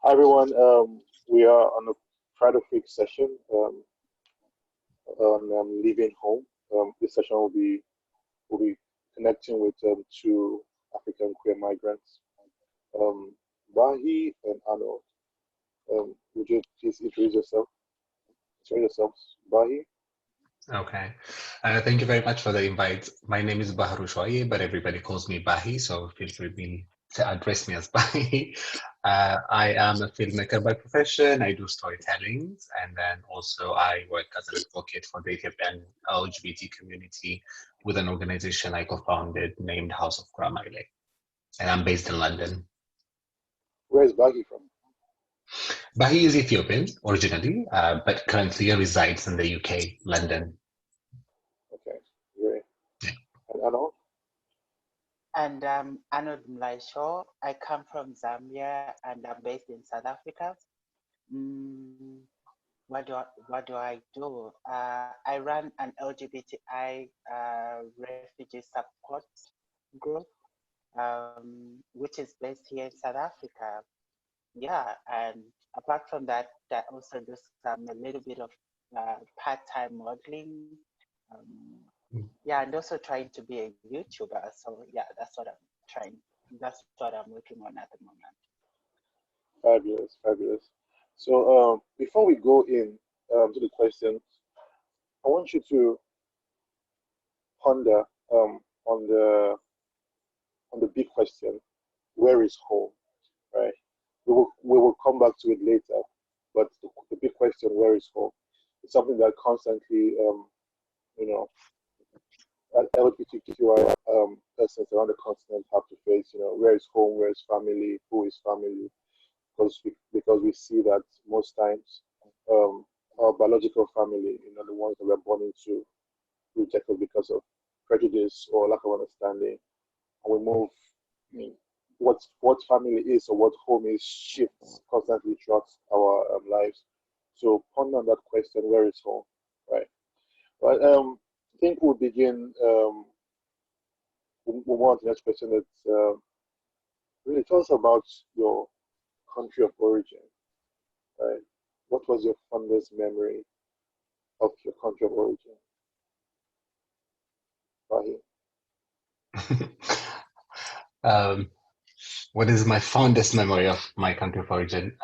Hi everyone. We are on a Pride of Week session on leaving home. This session will be connecting with two African queer migrants, um, Bahi and Arnold. Would you please introduce yourself? Introduce yourselves, Bahi. Okay. Thank you very much for the invite. My name is Baharu Shoaib, but everybody calls me Bahi, so feel free to address me as Bahi. I am a filmmaker by profession. I do storytellings, and then also I work as an advocate for the Ethiopian LGBT community with an organization I co-founded named House of Kuramagele, and I'm based in London. Where is Bahi from? Bahi is Ethiopian originally, but currently resides in the UK, London. Okay, great. And Arnold? And Arnold Mlaisho. I come from Zambia and I'm based in South Africa. Mm, what do I do? I run an LGBTI refugee support group, which is based here in South Africa. Yeah, and apart from that, I also do a little bit of part-time modeling. Yeah, and also trying to be a YouTuber. So yeah, that's what I'm trying. That's what I'm working on at the moment. Fabulous, fabulous. So before we go in to the questions, I want you to ponder on the big question, where is home, right? We will come back to it later, but the big question, where is home, is something that constantly you know LGBTQI persons around the continent have to face. Where is home, where is family, who is family? Because we see that most times um, our biological family, the ones that we're born into, reject us because of prejudice or lack of understanding, and we move. I mean, what family is or what home is shifts constantly throughout our lives. So ponder on that question: where is home? Right. Well, I think we'll begin. We'll move on to the next question. That's really tell us about your country of origin. Right. What was your fondest memory of your country of origin? Rahim? um, what is my fondest memory of my country of origin?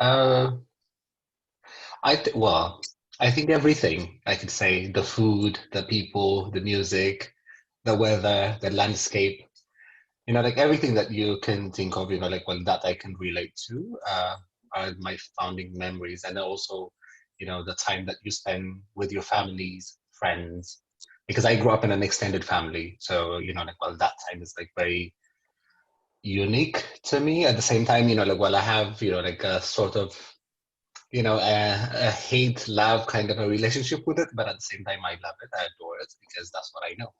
Well, I think everything. I could say the food, the people, the music, the weather, the landscape. Like everything that you can think of. Like well, that I can relate to are my founding memories, and also, the time that you spend with your families, friends. Because I grew up in an extended family, so like well, that time is like very unique to me. At the same time, like well, I have like a sort of a hate love kind of a relationship with it, but at the same time I love it, I adore it because that's what I know.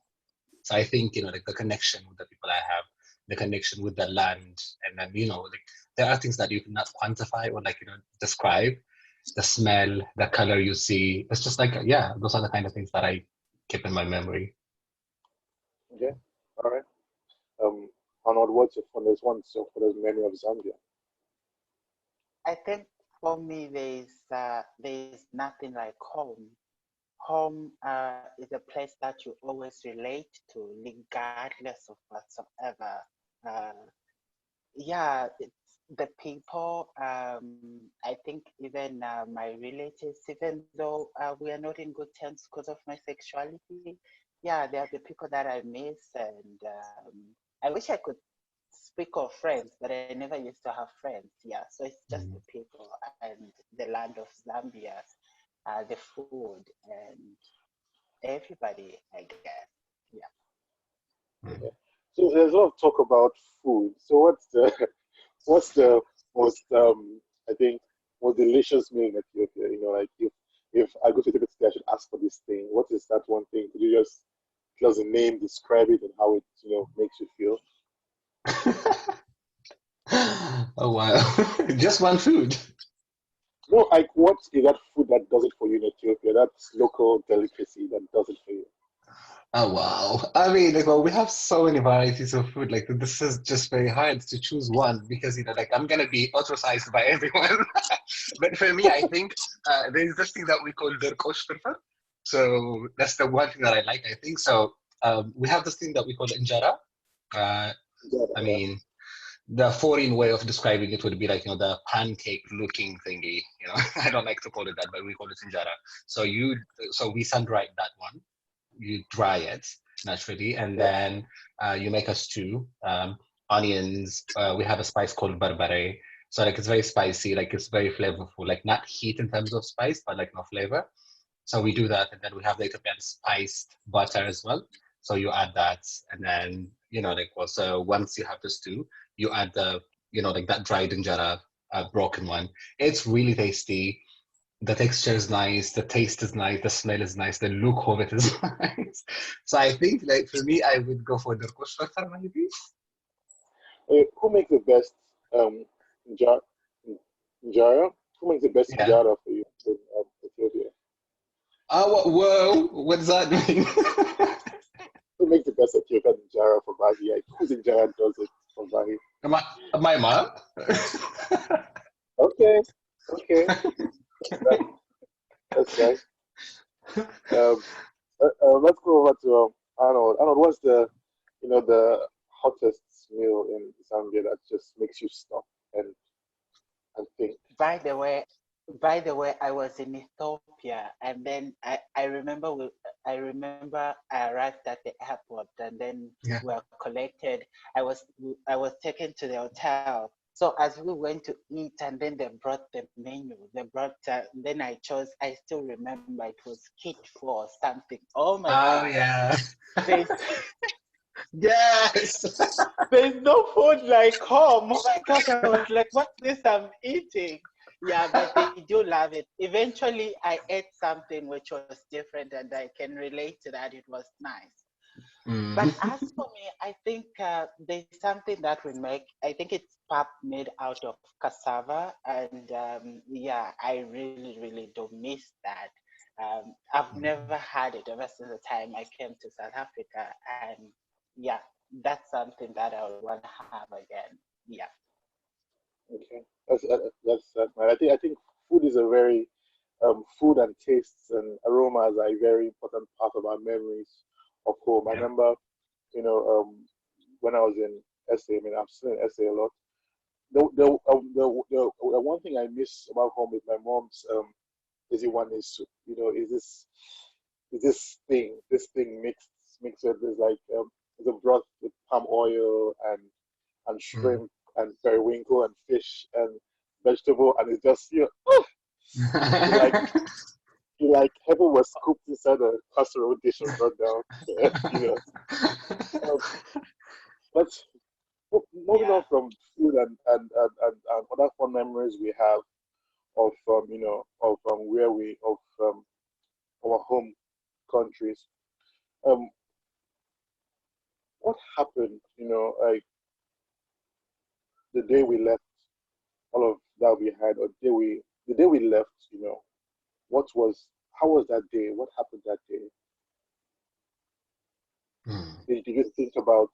So I think like the connection with the people I have, the connection with the land, and then like there are things that you cannot quantify or like describe. The smell, the color you see, it's just like yeah, those are the kind of things that I keep in my memory. Okay. All right. Um, Arnold, what's your fondest one? So for those many of Zambia. I think for me, there's nothing like home. Home is a place that you always relate to, regardless of whatsoever. Uh, yeah, it's the people. I think even my relatives, even though we are not in good terms because of my sexuality, yeah, they are the people that I miss, and I wish I could speak of friends, but I never used to have friends. Yeah, so it's just the people and the land of Zambia, the food, and everybody, I guess. Yeah. Okay. So there's a lot of talk about food. So what's the what's the most I think most delicious meal in Ethiopia? Like if I go to Ethiopia today, I should ask for this thing. What is that one thing? Could you just tell us the name, describe it, and how it makes you feel? Oh wow, just one food. No, like what is that food that does it for you in Ethiopia? That's local delicacy that does it for you. Oh wow. I mean, like, well, we have so many varieties of food. Like, this is just very hard to choose one because, like, I'm gonna be ostracized by everyone. But for me, I think there's this thing that we call دركوش فلفل. So that's the one thing that I like, I think. So we have this thing that we call injera. Uh, Yeah, I yeah. mean, the foreign way of describing it would be like, the pancake looking thingy. I don't like to call it that, but we call it injera. So we sun dry that one. You dry it naturally, and Yeah. then you make a stew. Onions. We have a spice called barbare. So like it's very spicy, like it's very flavorful, like not heat in terms of spice, but like no flavor. So we do that, and then we have the Ethiopian spiced butter as well. So you add that, and then like also once you have the stew, you add the like that dried injera, broken one. It's really tasty. The texture is nice, the taste is nice, the smell is nice, the look of it is nice. So I think, like, for me, I would go for the kushfakar maybe. Who makes the best um injera? Injera? Who makes the best Yeah. injera for you in Ethiopia? Oh, whoa, what does that mean? Who makes the best Ethiopian injera for Bagi? Like, whose injera does it for Bagi? My mom? Okay, okay, that's nice. That's nice. Um, let's go over to Arnold. Arnold, what's the hottest meal in Zambia that just makes you stop and think? By the way, by the way, I was in Ethiopia, and then I remember I arrived at the airport, and then Yeah. we were collected. I was taken to the hotel. So as we went to eat, and then they brought the menu. They brought. Then I chose. I still remember it was kit for something. Oh my Oh, God! yeah. There's Yes. there's no food like home. Oh my gosh! I was like, what's this I'm eating? Yeah, but they do love it. Eventually, I ate something which was different, and I can relate to that. It was nice. But Mm. as for me, I think there's something that we make. I think it's pap made out of cassava, and yeah, I really, really do miss that. I've never had it ever since the time I came to South Africa, and yeah, that's something that I would want to have again. Yeah. Okay, that's right. I think food is a very food and tastes and aromas are a very important part of our memories of home. I Yeah. remember, when I was in SA. I mean, I'm still in SA a lot. The one thing I miss about home with my mom's is the one is soup. Is this thing mixed with there's like there's a broth with palm oil and Mm. shrimp and periwinkle and fish and vegetable and it's just you like you like heaven was scooped inside a casserole dish and brought down. Um, but moving Yeah. on from food and other fun memories we have of where we of our home countries. Um, what happened? Like the day we left all of that behind, or the day we left. What was how was that day? What happened that day? Mm. Did you think about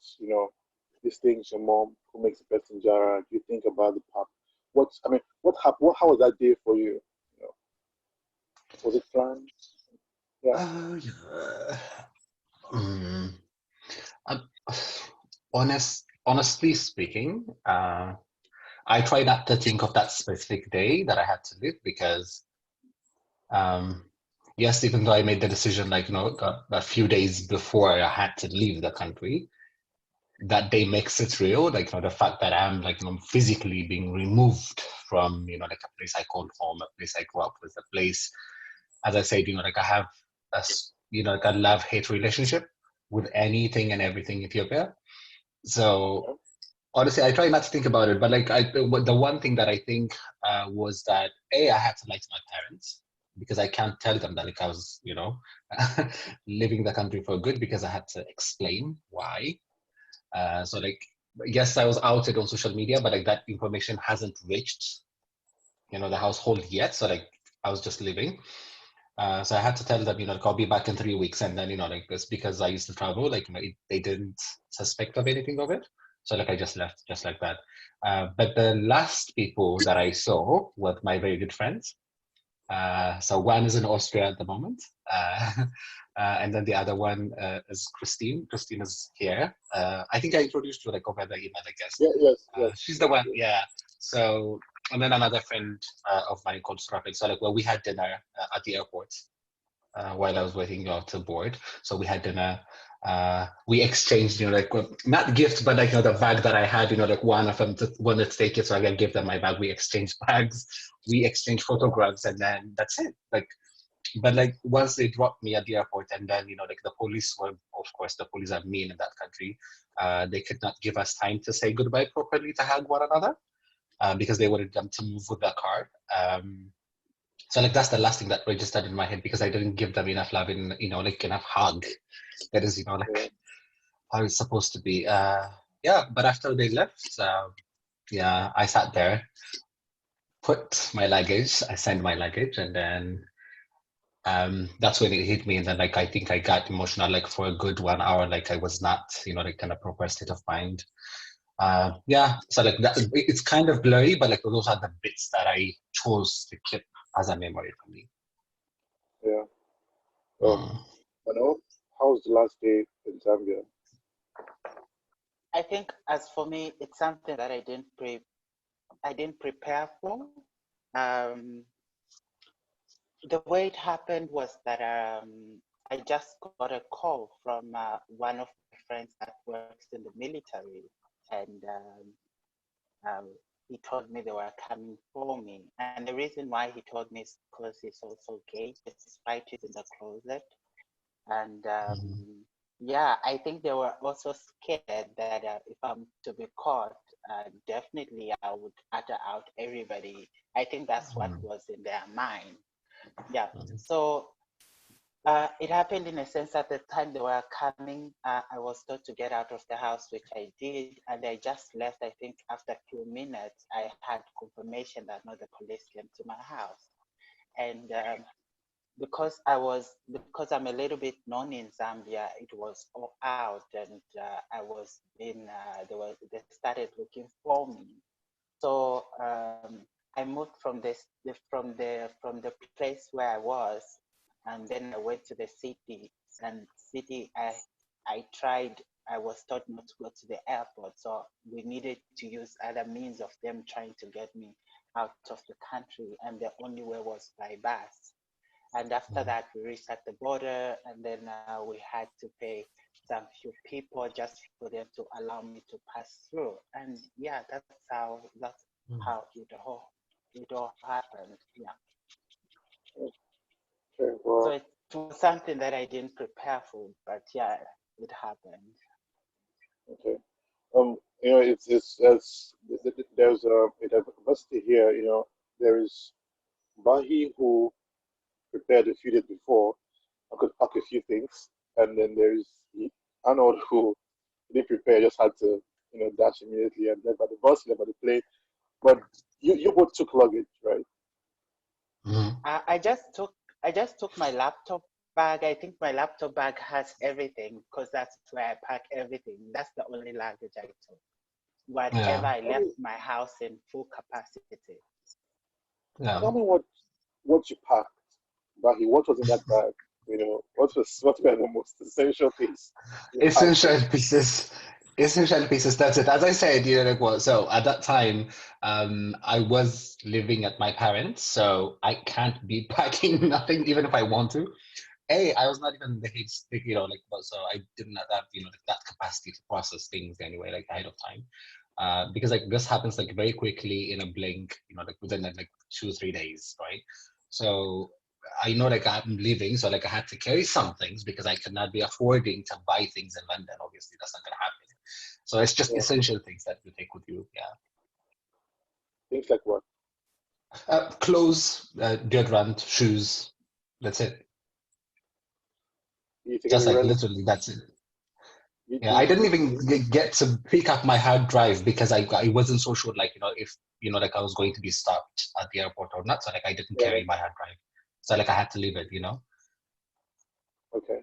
these things? Your mom who makes the best injera. Do you think about the pap? What happened? How was that day for you? You know, was it planned? Yeah. Oh, yeah. Mm. Um, honestly speaking, I try not to think of that specific day that I had to leave because, um, yes, even though I made the decision, like, a few days before I had to leave the country, that day makes it real. Like, the fact that I'm, like, physically being removed from, like a place I call home, a place I grew up with, a place, as I said, like I have like a love-hate relationship with anything and everything Ethiopia. So Yeah. honestly, I try not to think about it, but like the one thing that I think was that I had to lie to my parents because I can't tell them that like I was, leaving the country for good because I had to explain why. So like, yes, I was outed on social media, but like that information hasn't reached, the household yet. So like, I was just leaving. So I had to tell them, like, I'll be back in 3 weeks, and then like it's because I used to travel, like they didn't suspect of anything of it, so like I just left just like that. But the last people that I saw were my very good friends. So one is in Austria at the moment, and then the other one is Christine. Christine is here. I think I introduced you like over the email, I guess. Yeah, yes, yes. She's the one, yeah. So, and then another friend of mine called Strapik. So like, well, we had dinner at the airport while I was waiting to board. So we had dinner. We exchanged, like not gifts, but like the bag that I had, like one of them wanted to take it, so I can give them my bag. We exchanged bags, we exchanged photographs, and then that's it. Like, but like once they dropped me at the airport, and then like the police were, of course, the police are mean in that country. They could not give us time to say goodbye properly to hug one another because they wanted them to move with the car. So like that's the last thing that registered in my head because I didn't give them enough love and like enough hug. That is like how it's supposed to be. Yeah, but after they left, yeah, I sat there, put my luggage, I sent my luggage, and then that's when it hit me. And then like I think I got emotional like for a good 1 hour. Like I was not like in a proper state of mind. Yeah, so like that, it's kind of blurry, but like those are the bits that I chose to keep as a memory for me. Yeah. Mm. How was the last day in Zambia? I think as for me, it's something that I didn't prepare for. The way it happened was that I just got a call from one of my friends that works in the military, and he told me they were coming for me. And the reason why he told me is because he's also gay, despite he's in the closet. And yeah, I think they were also scared that if I'm to be caught, definitely I would utter out everybody. I think that's what was in their mind. Yeah. So it happened in a sense at the time they were coming, I was told to get out of the house, which I did, and I just left. I think after a few minutes, I had confirmation that no, the police came to my house. And because I'm a little bit known in Zambia, it was all out, and I was they started looking for me. So I moved from from the place where I was, and then I went to the city. And city, I was told not to go to the airport, so we needed to use other means of them trying to get me out of the country, and the only way was by bus. And after that, we reached at the border, and then we had to pay some few people just for them to allow me to pass through. And yeah, that's how it all happened. Yeah. Okay, well, So it was something that I didn't prepare for, but yeah, it happened. okay. It's there's a diversity here. There is Bahi who prepared a few days before and could pack a few things, and then there's Arnold who didn't prepare, just had to dash immediately and left by the bus, left by the plane. But you both took luggage, right? I just took my laptop bag. I think my laptop bag has everything because that's where I pack everything. That's the only luggage I took. Whatever I left my house in full capacity. Tell me what you packed, Bahi. What was in that bag? What were the most essential things? Essential pieces. Essential pieces. That's it. As I said, like what? So at that time, I was living at my parents, so I can't be packing nothing, even if I want to. I was not even the head, so I didn't have like that capacity to process things anyway, like ahead of time. Because like this happens like very quickly in a blink, like within like 2-3 days, right? So I know like I'm leaving, so like I had to carry some things because I could not be affording to buy things in London. Obviously, that's not gonna happen. So it's just essential things that you take with you. Yeah. Things like what? Clothes, deodorant, shoes. That's it. You take Just any like rent? literally, that's it. Yeah, I didn't even get to pick up my hard drive because I wasn't so sure, like if like I was going to be stopped at the airport or not. So like I didn't carry my hard drive. So like I had to leave it, you know. Okay.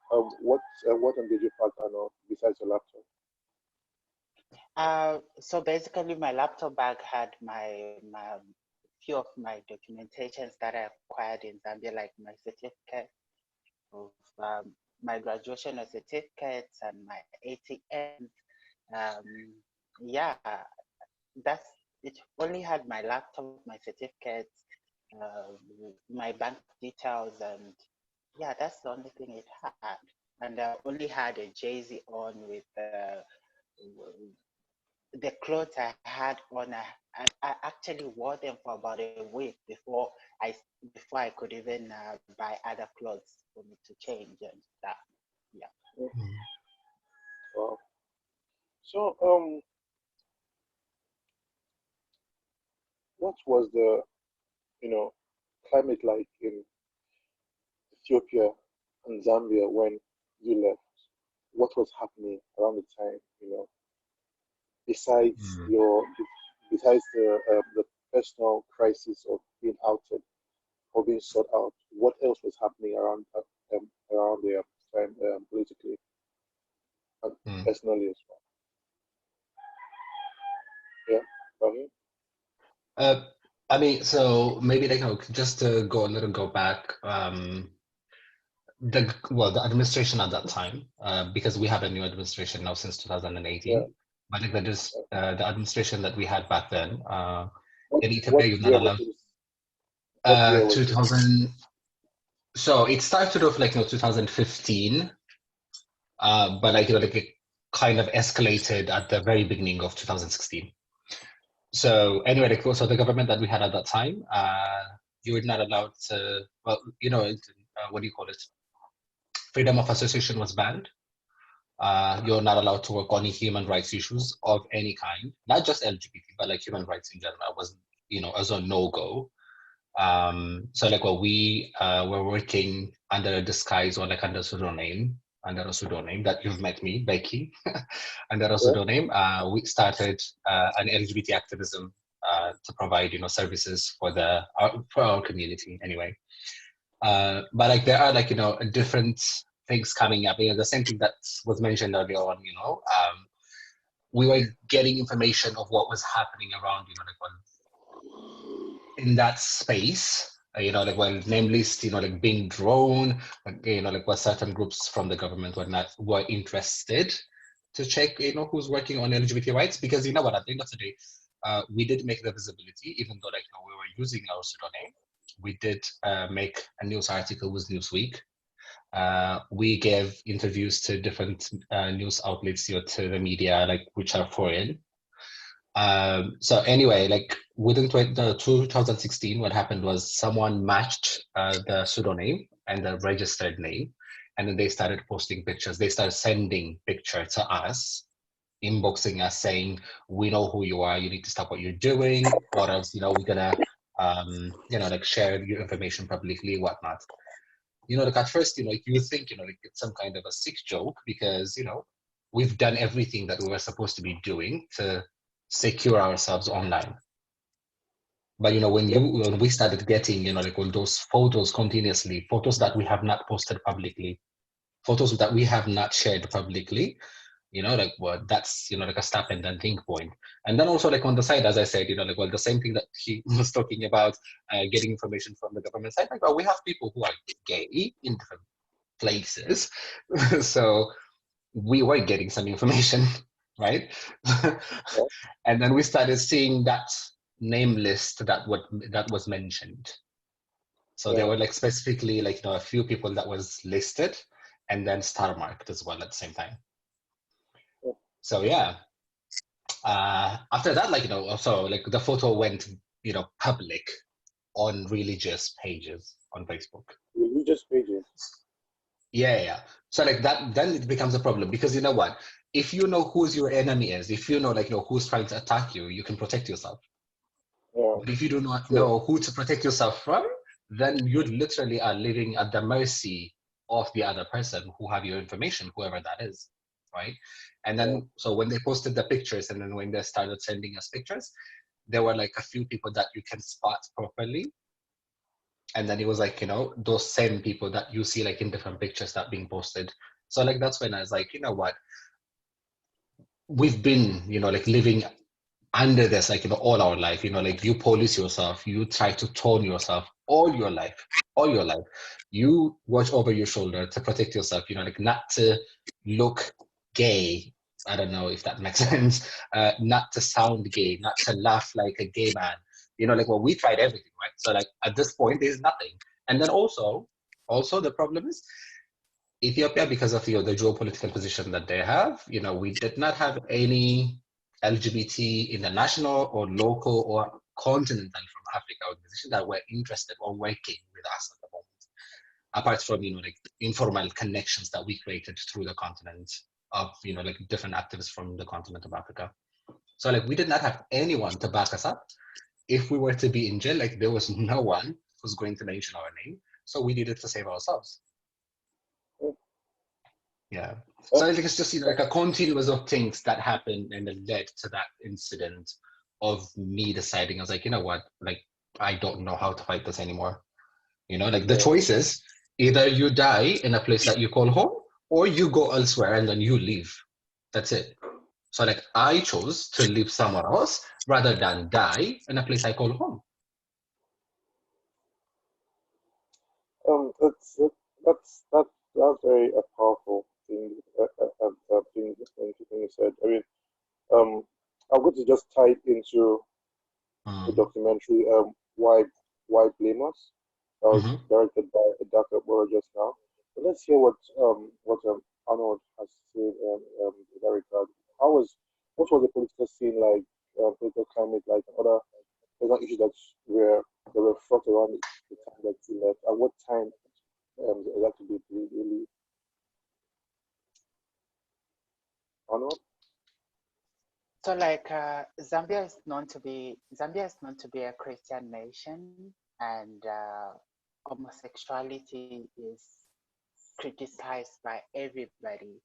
What did you pack on besides your laptop? So basically, my laptop bag had my few of my documentations that I acquired in Zambia, like my certificate of my graduation certificates and my ATM. Yeah, that's it. Only had my laptop, my certificates, uh, my bank details, and yeah, that's the only thing it had. And I only had a jersey on with the clothes I had on. I actually wore them for about a week before I could even buy other clothes for me to change and stuff. Yeah. Mm. Wow. So what was the climate like in Ethiopia and Zambia when you left? What was happening around the time? Besides Mm. the personal crisis of being outed or being sought out, what else was happening around the time politically and Mm. personally as well? Yeah, Rahim? Uh, I mean, so maybe like just to go back. The administration at that time, because we have a new administration now since Yeah. 2018, but like the administration that we had back then, What in what Ethiopia, you're not year allowed. was this? 2000. So it started off like 2015, but like like it kind of escalated at the very beginning of 2016. So anyway, like so the government that we had at that time, you were not allowed to. Well, what do you call it? Freedom of association was banned. You're not allowed to work on human rights issues of any kind, not just LGBT, but like human rights in general was, as a no-go. So like we were working under a disguise or like under a pseudonym that you've met me, Becky, under a Yeah. pseudonym. We started an LGBT activism to provide, services for our community anyway. But like there are like different things coming up. The same thing that was mentioned earlier on. We were getting information of what was happening around. In that space. Like when name lists, like being drawn, like what certain groups from the government were interested to check, who's working on LGBT rights. Because you know what, at the end of the day, we did make the visibility, even though like we were using our pseudonym. We did make a news article with Newsweek. We gave interviews to different news outlets, to the media, like which are foreign. So anyway, like within 2016, what happened was someone matched the pseudonym and the registered name, and then they started posting pictures. They started sending pictures to us, inboxing us saying, "We know who you are. You need to stop what you're doing, or else, we're gonna, like share your information publicly, whatnot." Like at first, you think, like it's some kind of a sick joke because, we've done everything that we were supposed to be doing to secure ourselves online. But when we started getting, like all those photos continuously, photos that we have not posted publicly, photos that we have not shared publicly, like that's like a stop and then think point. And then also like on the side, as I said, like the same thing that he was talking about, getting information from the government side. Like, well, we have people who are gay in different places, so we were getting some information, right? And then we started seeing that name list that was mentioned. So there were like specifically like a few people that was listed, and then star marked as well at the same time. So yeah. After that, like also like the photo went public on religious pages on Facebook. Religious pages. Yeah. So like that, then it becomes a problem because you know what? If you know who's your enemy is, if you know like who's trying to attack you, you can protect yourself. Yeah. But if you do not Sure. know who to protect yourself from, then you literally are living at the mercy of the other person who have your information, whoever that is, right? And then so when they posted the pictures and then when they started sending us pictures, there were like a few people that you can spot properly. And then it was like, those same people that you see like in different pictures that being posted. So like that's when I was like, you know what, we've been, like living under this, like, all our life, like you police yourself, you try to tone yourself all your life. You watch over your shoulder to protect yourself, like not to look gay. I don't know if that makes sense. Not to sound gay, not to laugh like a gay man. Like, well, we tried everything, right? So like at this point, there's nothing. And then also the problem is Ethiopia, because of the geopolitical position that they have, we did not have any LGBT international or local or continental from Africa organizations that were interested or working with us at the moment, apart from like informal connections that we created through the continent of like different activists from the continent of Africa. So like we did not have anyone to back us up. If we were to be in jail, like there was no one who's going to mention our name, so we needed to save ourselves. Yeah. So I think it's just like a continuous of things that happened and then led to that incident of me deciding, I was like, you know what, like I don't know how to fight this anymore. Like the choices, either you die in a place that you call home or you go elsewhere and then you leave. That's it. So like I chose to live somewhere else rather than die in a place I call home. That's very a powerful thing. Thing you said. I mean, I'm going to just tie it into the documentary. Why Blame Us? That was directed by Dr. Bora just now. But let's hear what Arnold has to say in that regard. What was the political scene like? Political climate like, other issues that were fought around the time that he left. At what time exactly did he leave? Arnold? So like Zambia is known to be a Christian nation, and homosexuality is criticized by everybody.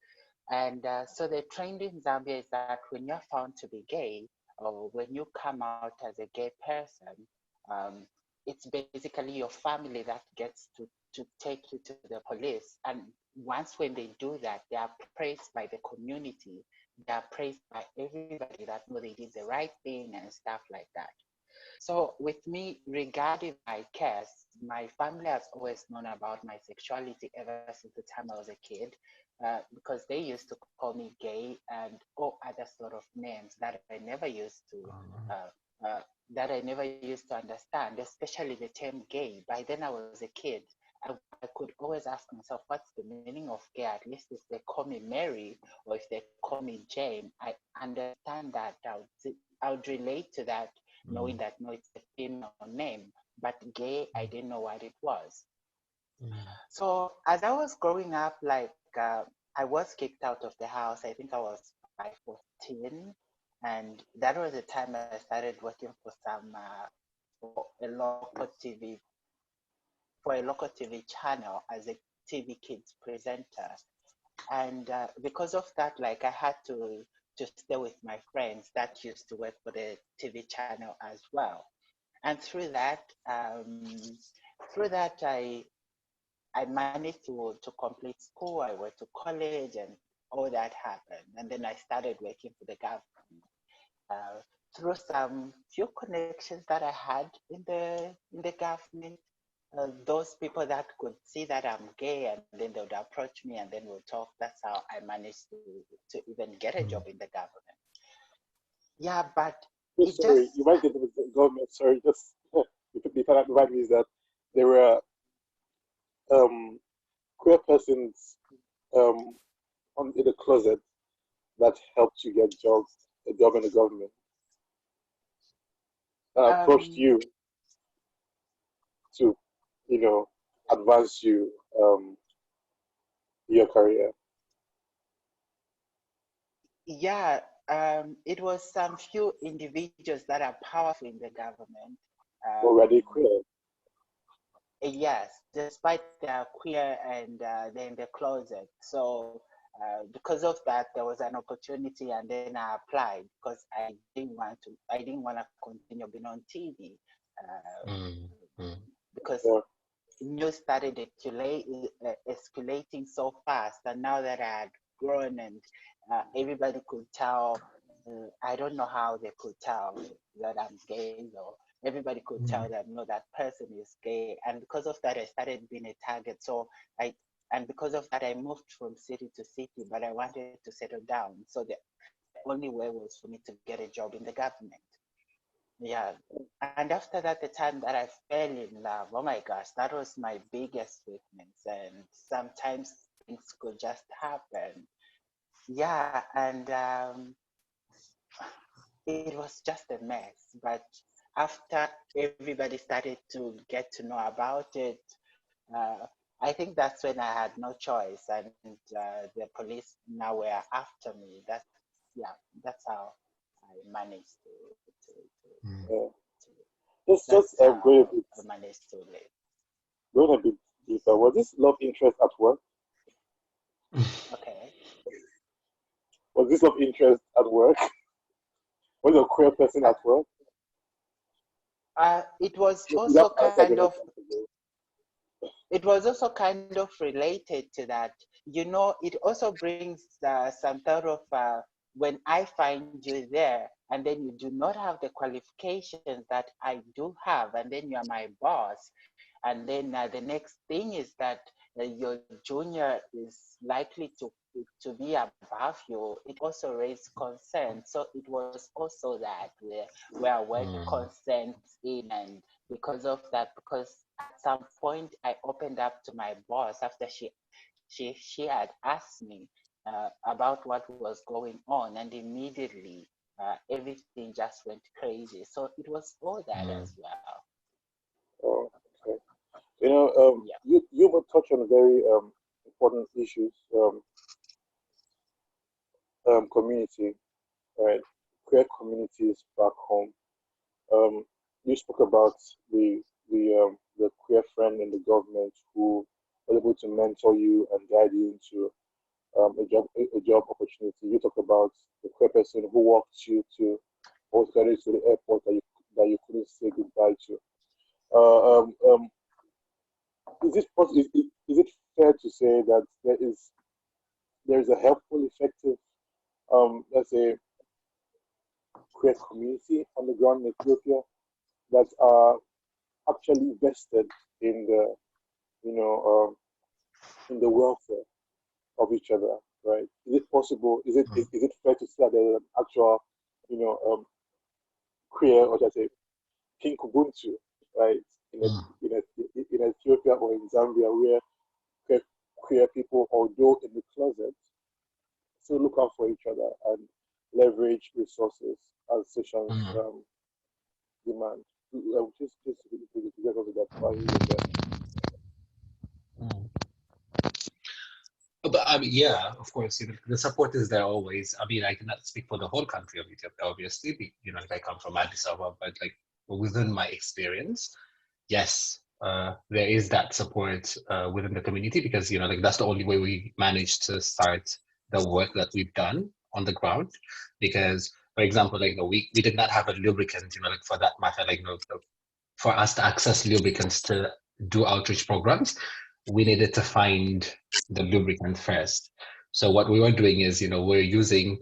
And so the trend in Zambia is that when you're found to be gay, or when you come out as a gay person, it's basically your family that gets to take you to the police. And once when they do that, they are praised by the community. They are praised by everybody that know they did the right thing and stuff like that. So with me, regarding my case, my family has always known about my sexuality ever since the time I was a kid, because they used to call me gay and all other sort of names that I never used to understand, especially the term gay. By then I was a kid. I could always ask myself, what's the meaning of gay? At least if they call me Mary or if they call me Jane, I understand that. I would relate to that, knowing that no, it's a female name. But gay, I didn't know what it was. So as I was growing up, like I was kicked out of the house. I think I was 14, and that was the time I started working for for a local TV channel as a TV Kids presenter. And because of that, like I had to stay with my friends that used to work for the TV channel as well. And through that, I managed to complete school. I went to college, and all that happened. And then I started working for the government. Through some few connections that I had in the government, those people that could see that I'm gay, and then they would approach me, and then we'll talk. That's how I managed to even get a job in the government. Yeah, but sorry, you might get the government. Sorry, just the fact that me is that there were queer persons in the closet that helped you get a job in the government. Approached you to, advance your career. Yeah, it was some few individuals that are powerful in the government. Already queer. Yes, despite they're queer and they're in the closet. So because of that, there was an opportunity, and then I applied because I didn't want to continue being on TV because news started escalating so fast, and now that I had grown and everybody could tell, I don't know how they could tell that I'm gay, or everybody could tell Mm. that no, that person is gay, and because of that, I started being a target. So I, and because of that, I moved from city to city, but I wanted to settle down. So the only way was for me to get a job in the government. Yeah. And after that, the time that I fell in love, oh my gosh, that was my biggest weakness. And sometimes things could just happen. Yeah. And it was just a mess. But after everybody started to get to know about it, uh, I think that's when I had no choice. And the police now were after me. Yeah, that's how I managed Mm. Yeah. to Just that's going a how bit, I managed to live. going a bit deeper. Was this love interest at work? Okay. Was this love interest at work? Was a queer person Uh, at work? it was You have also to answer kind the of question. it was also kind of related to that. You know, it also brings some sort of when I find you there and then you do not have the qualifications that I do have, and then you're my boss, and then the next thing is that your junior is likely to be above you. It also raised concern. So it was also that where word Mm. consent in, and because of that, because at some point I opened up to my boss after she had asked me about what was going on, and immediately everything just went crazy. So it was all that Mm. as well. Oh, okay. You know, Yeah. you will touch on very important issues. Community, right? Queer communities back home. Um, you spoke about the queer friend in the government who was able to mentor you and guide you into a job opportunity. You talk about the queer person who walked you to or carried you to the airport that you couldn't say goodbye to. Uh, um, um, is it fair to say that there is a helpful, effective, let's say, queer community on the ground in Ethiopia that are actually vested in the you know in the welfare of each other, right? Is it possible? Is it fair to say that there's an actual you know queer, or should I say, pink Ubuntu, right? In a, Mm. in Ethiopia or in Zambia, where queer, queer people, although in the closet, still look out for each other and leverage resources as sessions Mm. demand. Just to get over that part in there. Mm. But I mean, yeah, of course, the support is there always. I mean, I cannot speak for the whole country of Ethiopia, obviously. Like I come from Addis Ababa, but like within my experience, yes, there is that support within the community because like that's the only way we managed to start the work that we've done on the ground. Because, for example, like we did not have a lubricant, like for that matter, like for us to access lubricants to do outreach programs, we needed to find the lubricant first. So what we were doing is, we're using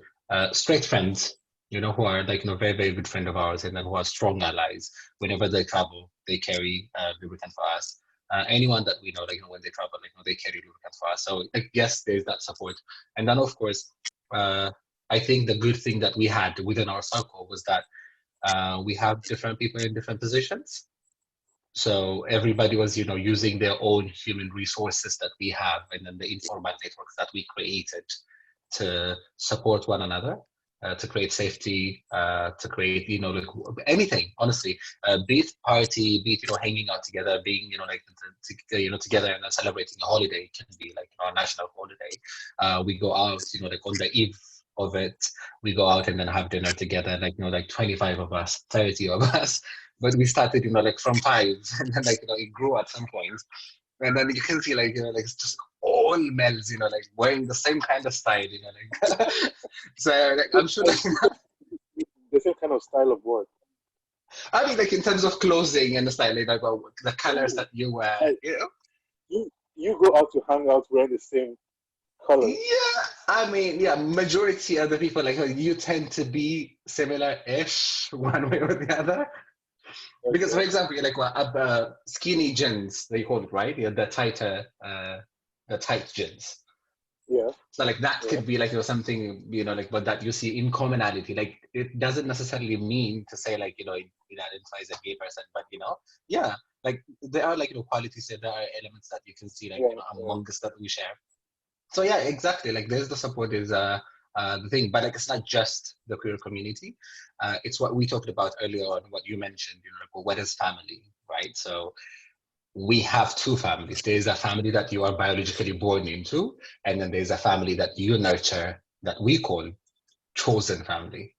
straight friends, who are like, very, very good friend of ours and then who are strong allies. Whenever they travel, they carry lubricant for us. Anyone that we know, like, when they travel, like, they carry lubricant for us. So, like, yes, there's that support. And then, of course, uh, I think the good thing that we had within our circle was that we have different people in different positions. So everybody was, using their own human resources that we have, and then the informal networks that we created to support one another, to create safety, to create, like anything, honestly, be it party, be it, hanging out together, being, like, together and then celebrating a holiday. It can be like our national holiday. We go out, like on the eve of it, we go out and then have dinner together, like, like 25 of us, 30 of us. But we started, like from five, and then like it grew at some point, and then you can see like like it's just all males, like wearing the same kind of style, like so like I'm sure like The same kind of style of work. I mean, like in terms of clothing and style, like well, the colors You, that you wear, like, you know? you go out to hang out wearing the same colors. Yeah, I mean, yeah, majority of the people like you tend to be similar-ish one way or the other. Because, for Okay. example, you're like skinny jeans, they call it, right? Yeah, the tight jeans. Yeah. So like that Yeah. could be like something like but that you see in commonality. Like it doesn't necessarily mean to say like it identifies a gay person, but yeah, like there are like qualities there are elements that you can see like Yeah. Yeah. among us that we share. So yeah, exactly. Like there's the support is the thing, but like it's not just the queer community. It's what we talked about earlier on, what you mentioned. Like well, what is family, right? So we have two families. There's a family that you are biologically born into, and then there's a family that you nurture that we call chosen family.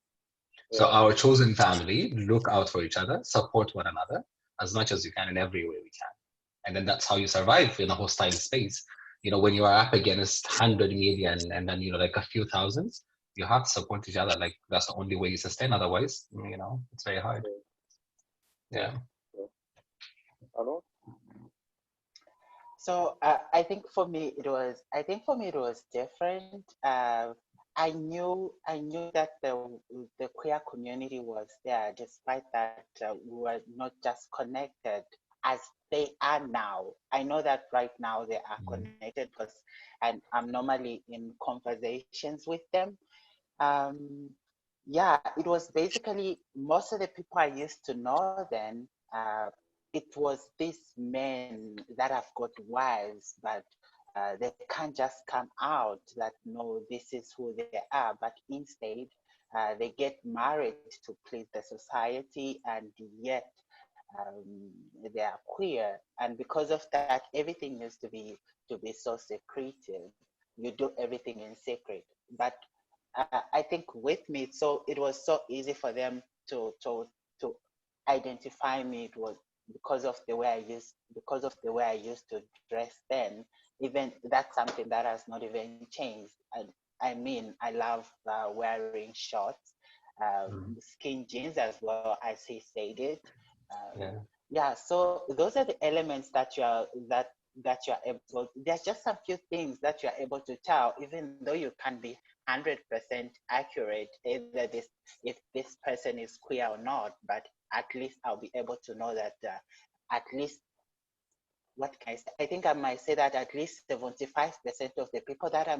So Yeah. our chosen family look out for each other, support one another as much as you can in every way we can. And then that's how you survive in a hostile space. When you are up against 100 million and then, like a few thousands, you have to support each other. Like that's the only way you sustain. Otherwise, it's very hard. Yeah. Yeah. Yeah. Yeah. I know. So I think for me it was different. I knew that the queer community was there, despite that we were not just connected as they are now. I know that right now they are Mm. connected because I'm normally in conversations with them. Um, yeah, it was basically most of the people I used to know then. It was these men that have got wives, but they can't just come out that no, this is who they are. But instead, they get married to please the society, and yet they are queer. And because of that, everything used to be so secretive. You do everything in secret, but I think with me, so it was so easy for them to identify me. It was because of the way I used to dress then. Even that's something that has not even changed. I mean, I love wearing shorts, Mm. skin jeans as well as he said it. Um, Yeah. yeah, so those are the elements that you're able. There's just a few things that you're able to tell, even though you can't be 100% accurate either if this person is queer or not, but at least I'll be able to know that at least what can I say? I think I might say that at least 75% of the people that I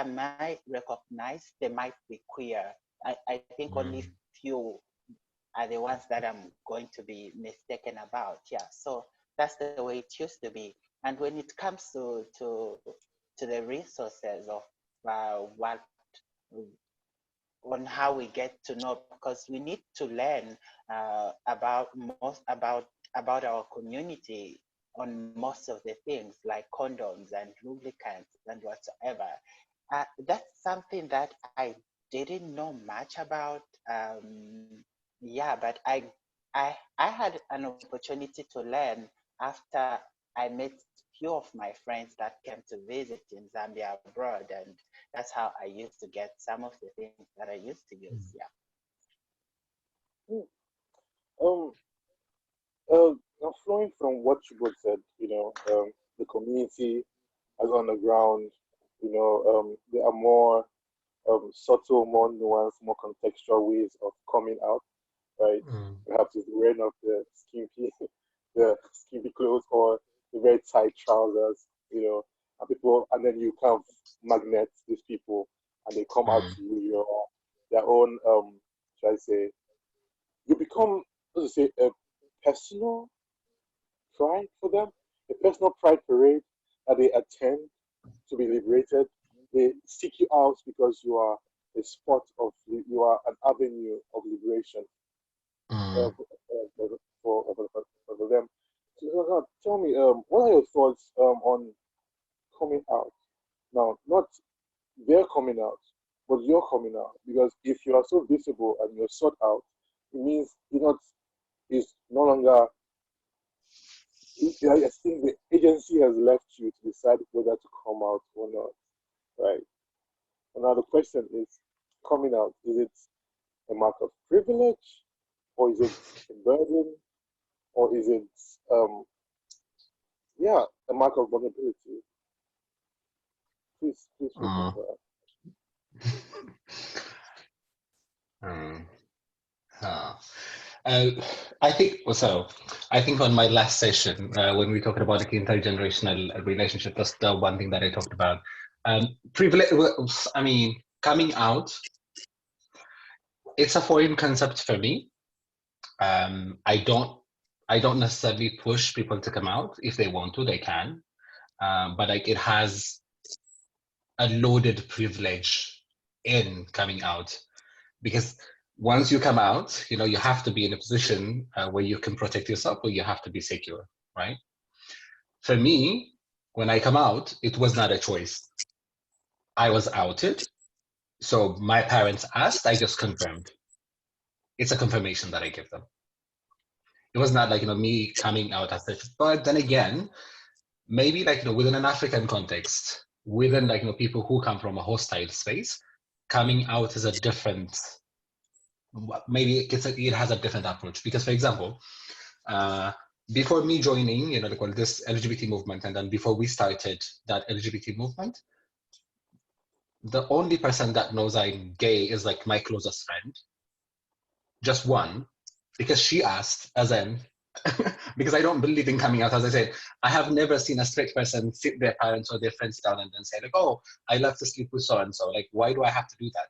might recognize, they might be queer. I think only Mm. few are the ones that I'm going to be mistaken about. Yeah, so that's the way it used to be. And when it comes to the resources of what on how we get to know, because we need to learn about about our community on most of the things like condoms and lubricants and whatsoever. That's something that I didn't know much about. Yeah, but I had an opportunity to learn after I met few of my friends that came to visit in Zambia abroad, and that's how I used to get some of the things that I used to use. Yeah. Hmm. Um. Now flowing from what you both said, the community as on the ground, there are more subtle, more nuanced, more contextual ways of coming out, right? Mm. Perhaps it's the wearing of the skimpy, the skimpy clothes or the very tight trousers, and people, and then you kind of magnet these people, and they come out Mm. to you, their own, should I say, you become, let's say, a personal pride for them, a personal pride parade that they attend to be liberated. They seek you out because you are a spot of, you are an avenue of liberation Mm. for them. So now, tell me, what are your thoughts on coming out? Now, not their coming out, but your coming out. Because if you are so visible and you're sought out, it means it's no longer. I think the agency has left you to decide whether to come out or not, right? And now the question is, coming out, is it a mark of privilege or is it a burden, or is it yeah, a mark of vulnerability? Please feel free Mm. to Mm. Huh. Uh, I think so. I think on my last session, when we talked about like intergenerational relationship, that's the one thing that I talked about. Privilege. I mean, coming out. It's a foreign concept for me. I don't. I don't necessarily push people to come out. If they want to, they can. But like it has a loaded privilege in coming out because once you come out, you have to be in a position where you can protect yourself, or you have to be secure, right? For me, when I come out, it was not a choice. I was outed, so my parents asked, I just confirmed. It's a confirmation that I give them. It was not like me coming out as such. But then again, maybe like within an African context, within like people who come from a hostile space, coming out is a different. Maybe it has a different approach because, for example, uh, before me joining, like this LGBT movement, and then before we started that LGBT movement, the only person that knows I'm gay is like my closest friend, just one, because she asked, as in, because I don't believe in coming out. As I said, I have never seen a straight person sit their parents or their friends down and then say like, "Oh, I love to sleep with so and so." Like, why do I have to do that?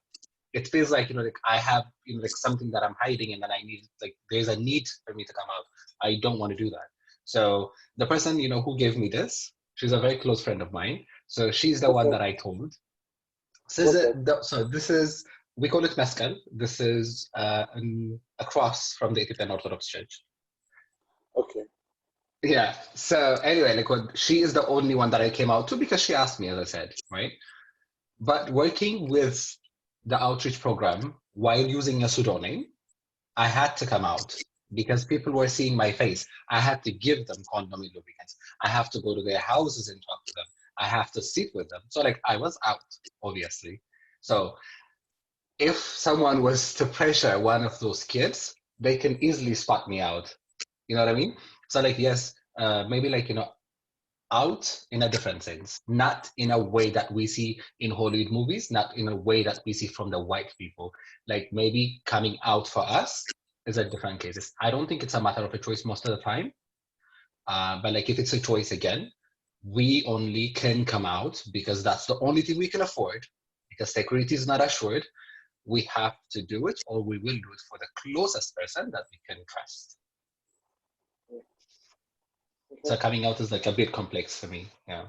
It feels like like I have like something that I'm hiding, and then I need like there's a need for me to come out. I don't want to do that. So the person who gave me this, she's a very close friend of mine. So she's the what's one that? that I told. What's that? So this is, we call it mezcal. This is a cross from the Ethiopian Orthodox Church. Okay. Yeah. So anyway, like she is the only one that I came out to because she asked me, as I said, right? But working with the outreach program while using a pseudonym, I had to come out because people were seeing my face. I had to give them condom and lubricants. I have to go to their houses and talk to them. I have to sit with them. So like I was out, obviously. So if someone was to pressure one of those kids, they can easily spot me out. You know what I mean? So like yes, maybe like out in a different sense, not in a way that we see in Hollywood movies, not in a way that we see from the white people. Like maybe coming out for us is a different case. I don't think it's a matter of a choice most of the time. But like if it's a choice again, we only can come out because that's the only thing we can afford because security is not assured. We have to do it, or we will do it for the closest person that we can trust. So Okay. coming out is like a bit complex for me. Yeah.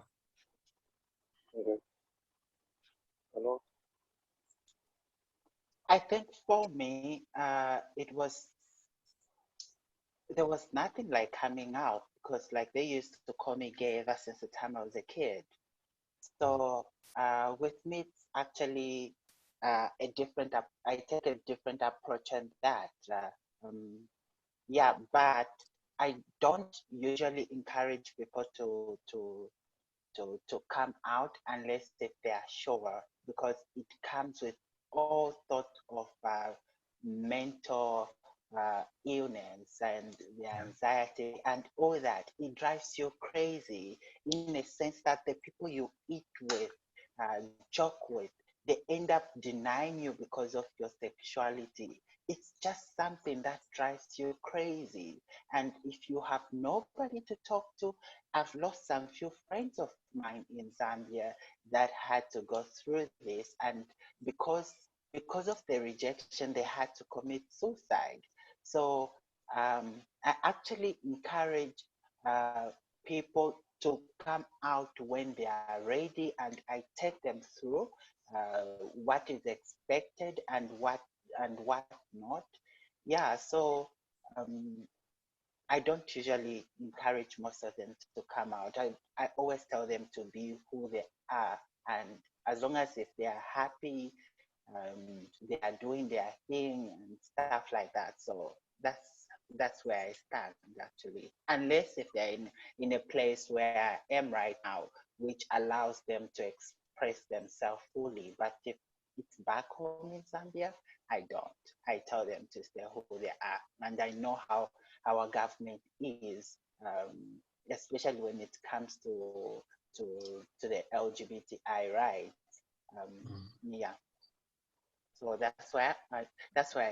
Okay. I know. I think for me, there was nothing like coming out because like they used to call me gay ever since the time I was a kid. So with me, it's actually a different. I take a different approach on that. Yeah, but I don't usually encourage people to come out unless if they are sure, because it comes with all sorts of mental illness and the anxiety and all that. It drives you crazy in a sense that the people you eat with, joke with, they end up denying you because of your sexuality. It's just something that drives you crazy. And if you have nobody to talk to, I've lost some few friends of mine in Zambia that had to go through this, and because of the rejection, they had to commit suicide. So I actually encourage people to come out when they are ready, and I take them through what is expected and what not. Yeah, so um, I don't usually encourage most of them to come out. I always tell them to be who they are. And as long as if they are happy, they are doing their thing and stuff like that. So that's where I stand actually. Unless if they're in a place where I am right now, which allows them to express themselves fully. But if it's back home in Zambia, I don't. I tell them to stay who they are, and I know how our government is, especially when it comes to the LGBTI rights. Yeah. So that's where I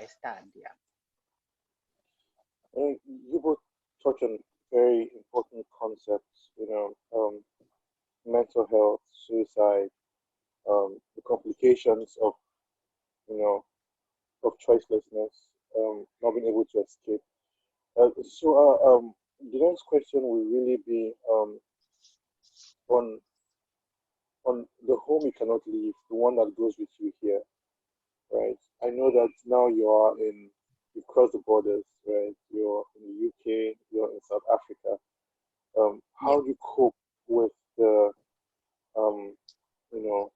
stand. Yeah. And you both touch on very important concepts, mental health, suicide, the complications of, you know, of choicelessness, not being able to escape. The next question will really be on the home you cannot leave, the one that goes with you here, right? I know that now you've crossed the borders, right? You're in the UK, you're in South Africa. How do you cope with the, um, you know,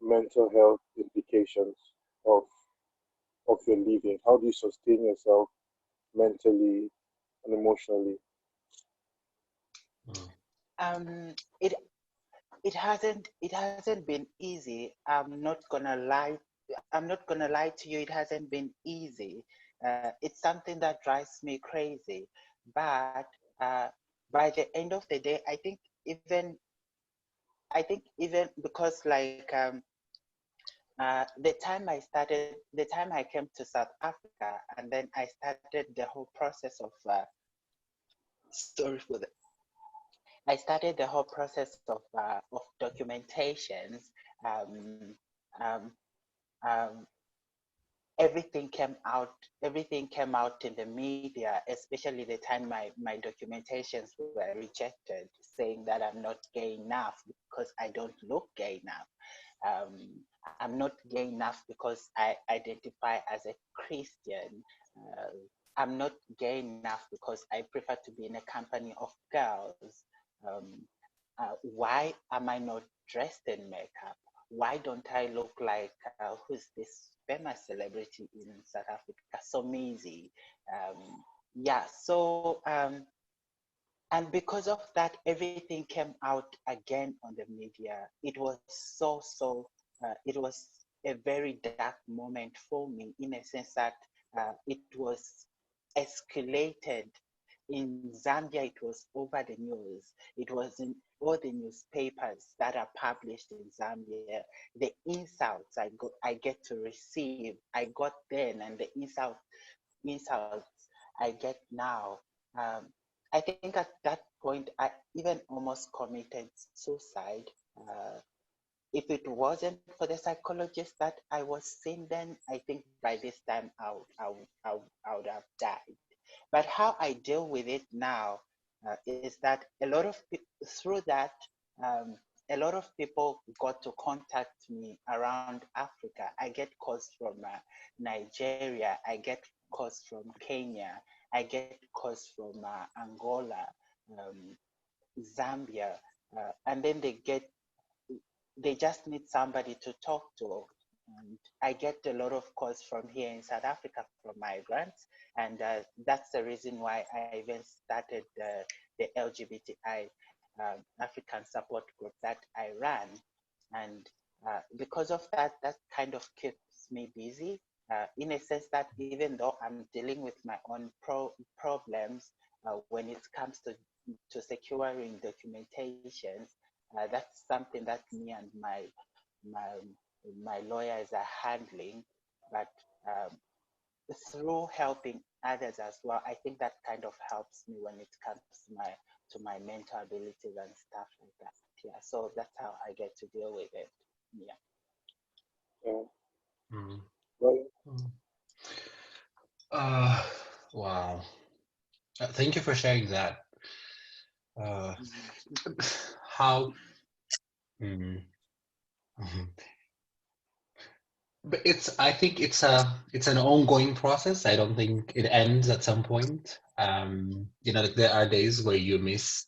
mental health implications of your leaving? How do you sustain yourself mentally and emotionally? It hasn't been easy. I'm not gonna lie to you. It hasn't been easy. It's something that drives me crazy. But by the end of the day, I think even because like the time I came to South Africa, and then I started the whole process of sorry for that. I started the whole process of documentations. Um, um, um, everything came out in the media, especially the time my documentations were rejected, saying that I'm not gay enough because I don't look gay enough. I'm not gay enough because I identify as a Christian. Uh, I'm not gay enough because I prefer to be in a company of girls. Um, why am I not dressed in makeup? Why don't I look like who's this famous celebrity in South Africa, Somizi? Yeah, so and because of that, everything came out again on the media. It was it was a very dark moment for me, in a sense that it was escalated. In Zambia, it was over the news. It was in all the newspapers that are published in Zambia. The insults I get to receive, I got then, and the insults I get now. Um, I think at that point, I even almost committed suicide. If it wasn't for the psychologist that I was seeing then, I think by this time I would have died. But how I deal with it now is that through that, um, a lot of people got to contact me around Africa. I get calls from Nigeria. I get calls from Kenya. I get calls from Angola, um, Zambia, and then they just need somebody to talk to. And I get a lot of calls from here in South Africa from migrants, and that's the reason why I even started the LGBTI African support group that I ran. And because of that, that kind of keeps me busy in a sense that even though I'm dealing with my own problems when it comes to securing documentations, that's something that me and my my lawyers are handling. But um, through helping others as well, I think that kind of helps me when it comes to my mental abilities and stuff like that. Yeah, so that's how I get to deal with it. Yeah. Yeah. Mm. Well, Wow. Thank you for sharing that. How? Mm. Mhm. But I think it's an ongoing process. I don't think it ends at some point. Like there are days where you miss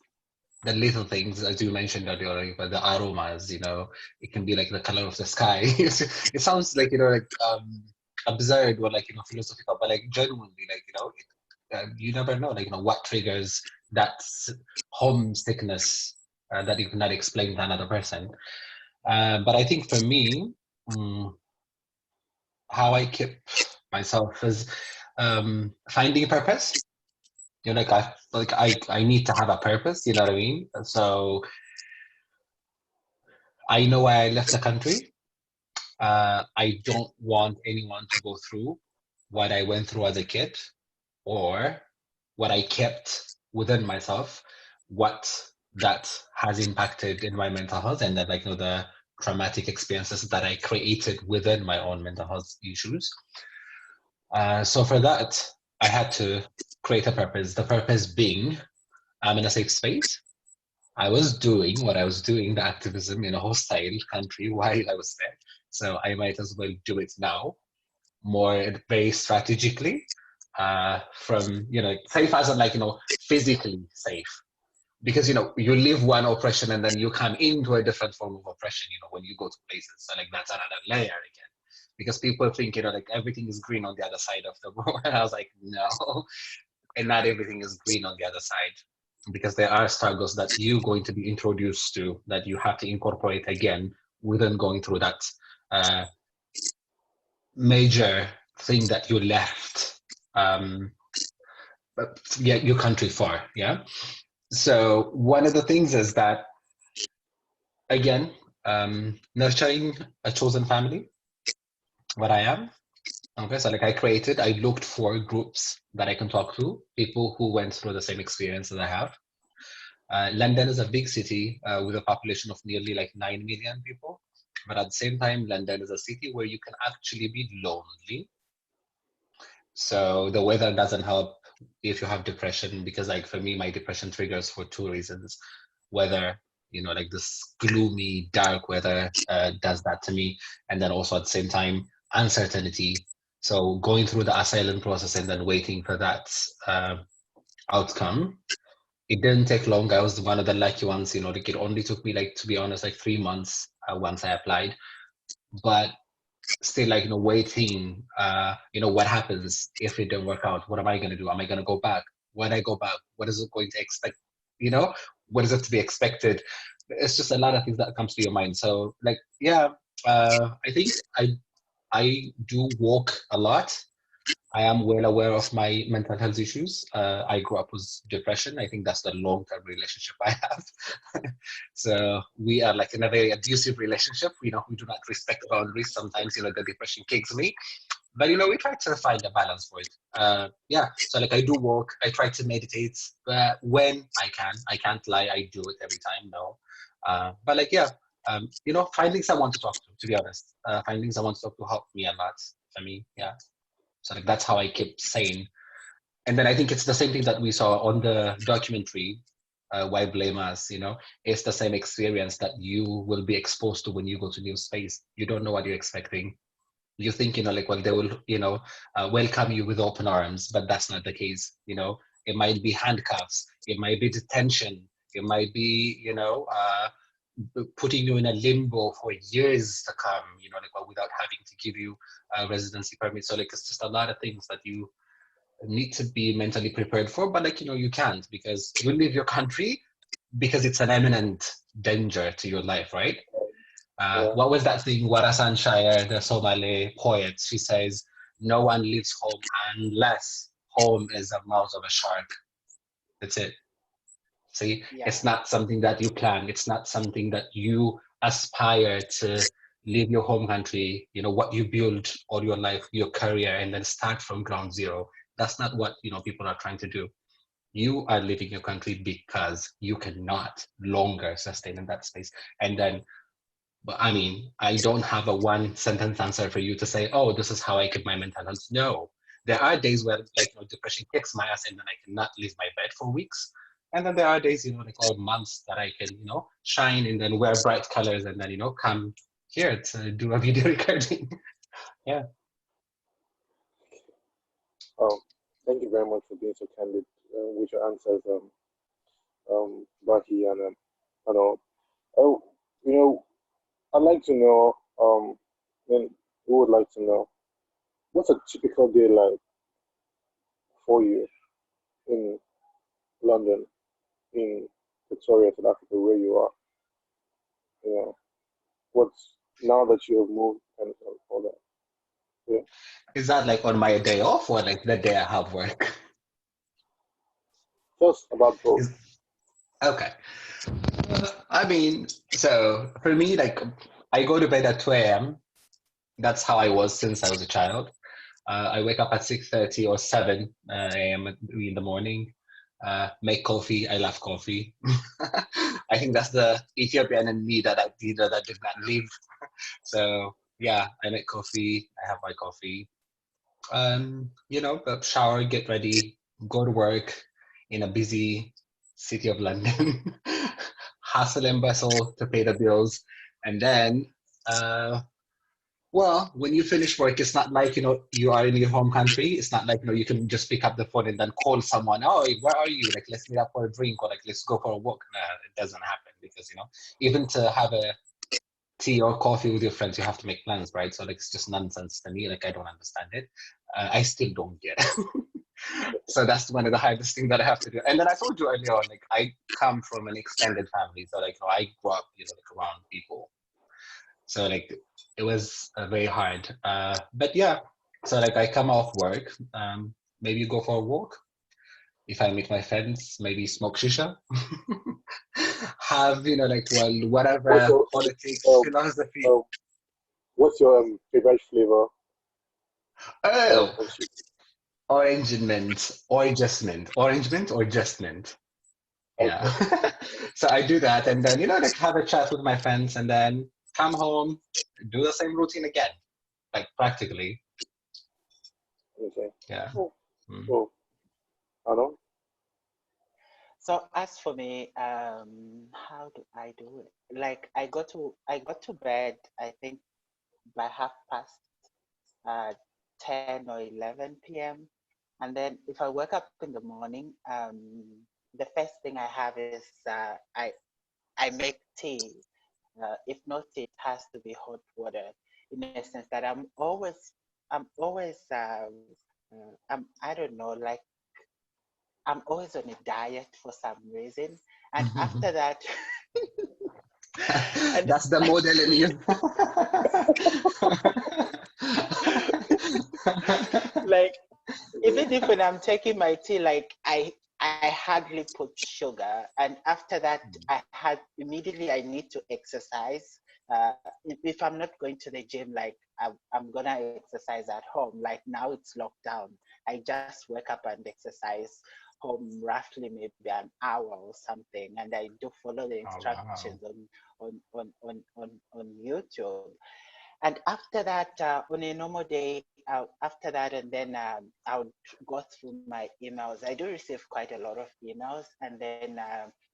the little things, as you mentioned earlier, like the aromas. It can be like the color of the sky. It sounds like absurd or like philosophical, but like genuinely, like you never know, like what triggers that homesickness that you cannot explain to another person. But I think for me. how I keep myself is finding purpose. You know, I need to have a purpose. You know what I mean? So I know why I left the country. I don't want anyone to go through what I went through as a kid, or what I kept within myself, what that has impacted in my mental health, and then like the traumatic experiences that I created within my own mental health issues. So for that, I had to create a purpose. The purpose being, I'm in a safe space. I was doing what I was doing, the activism in a hostile country while I was there. So I might as well do it now, more very strategically, from, safe as in like, physically safe. Because, you leave one oppression and then you come into a different form of oppression, when you go to places. So like that's another layer again. Because people think, like everything is green on the other side of the world. And I was like, no, and not everything is green on the other side, because there are struggles that you're going to be introduced to that you have to incorporate again within going through that major thing that you left your country for. Yeah. So one of the things is that, again, nurturing a chosen family, what I am. Okay, so like I looked for groups that I can talk to, people who went through the same experience that I have. London is a big city with a population of nearly like 9 million people. But at the same time, London is a city where you can actually be lonely. So the weather doesn't help if you have depression, because like for me, my depression triggers for two reasons. Weather, like this gloomy, dark weather does that to me. And then also at the same time, uncertainty. So going through the asylum process and then waiting for that outcome. It didn't take long. I was one of the lucky ones, like it only took me, like, to be honest, like 3 months once I applied. But still, like, waiting, what happens if it didn't work out? What am I going to do? Am I going to go back? When I go back, what is it going to expect? What is it to be expected? It's just a lot of things that comes to your mind. So like, yeah, I think I do walk a lot. I am well aware of my mental health issues. I grew up with depression. I think that's the long-term relationship I have. So we are like in a very abusive relationship. We do not respect boundaries. Sometimes, the depression kicks me. But, we try to find a balance for it. Yeah, so like I do walk. I try to meditate when I can. I can't lie. I do it every time, no. But like, yeah, finding someone to talk to be honest. Finding someone to talk to helped me a lot for me, yeah. So like that's how I keep sane. And then I think it's the same thing that we saw on the documentary, Why Blame Us? It's the same experience that you will be exposed to when you go to new space. You don't know what you're expecting. You think, like, well, they will, welcome you with open arms, but that's not the case. It might be handcuffs, it might be detention, it might be, putting you in a limbo for years to come, like, well, without having to give you a residency permit. So like, it's just a lot of things that you need to be mentally prepared for, but like, you can't, because you leave your country because it's an imminent danger to your life, right? Yeah. What was that thing? Warasan Shire, the Somali poet, she says, no one leaves home unless home is the mouth of a shark. That's it. See, Yeah. it's not something that you plan. It's not something that you aspire to leave your home country, what you build all your life, your career, and then start from ground zero. That's not what, people are trying to do. You are leaving your country because you cannot longer sustain in that space. And then, but I mean, I don't have a one sentence answer for you to say, oh, this is how I keep my mental health. No, there are days where like, depression kicks my ass and then I cannot leave my bed for weeks. And then there are days, like, or months that I can, shine and then wear bright colors and then, come here to do a video recording. Yeah. Thank you very much for being so candid with your answers, Baki, and all. Oh, I'd like to know, and we would like to know, what's a typical day like for you in London, in Victoria, South Africa, where you are? You know, what's now that you have moved and all that? Yeah. Is that like on my day off or like the day I have work? Just about both. Is okay. I mean, so for me, like I go to bed at 2 a.m. That's how I was since I was a child. I wake up at 6:30 or 7 a.m. in the morning. Make coffee. I love coffee. I think that's the Ethiopian in me that did not leave. So yeah, I make coffee. I have my coffee. Shower, get ready, go to work in a busy city of London, hustle and bustle to pay the bills, and then uh, well, when you finish work, it's not like, you are in your home country. It's not like, you can just pick up the phone and then call someone. Oh, where are you? Like, let's meet up for a drink or like, let's go for a walk. Nah, it doesn't happen because, even to have a tea or coffee with your friends, you have to make plans, right? So like, it's just nonsense to me. Like, I don't understand it. I still don't get it. So that's one of the hardest things that I have to do. And then I told you earlier on, like, I come from an extended family. So like, I grew up, like around people. So like it was very hard. But yeah, so like I come off work, maybe go for a walk. If I meet my friends, maybe smoke shisha. Have, like, well, What's whatever your politics, um, philosophy. um what's your favorite flavor Oh, on sweet? orange and mint, or just mint, orange mint or just mint. Yeah. Okay. So I do that and then, like have a chat with my friends and then come home, do the same routine again, like practically. Okay. Yeah. Oh, Mm. oh, I know. So as for me, how do I do it? Like I got to bed, I think by half past uh 10 or 11 p.m. And then if I wake up in the morning, the first thing I have is I make tea. If not tea, it has to be hot water. In a sense that I don't know, like I'm always on a diet for some reason. And after that, and That's the model in you. like even if when I'm taking my tea, like I hardly put sugar, and after that I need to exercise. If I'm not going to the gym, like I'm gonna exercise at home. Like now it's lockdown, I just wake up and exercise home roughly maybe an hour or something, and I do follow the Oh wow. instructions on YouTube. And after that, on a normal day, after that, and then I would go through my emails. I do receive quite a lot of emails, and then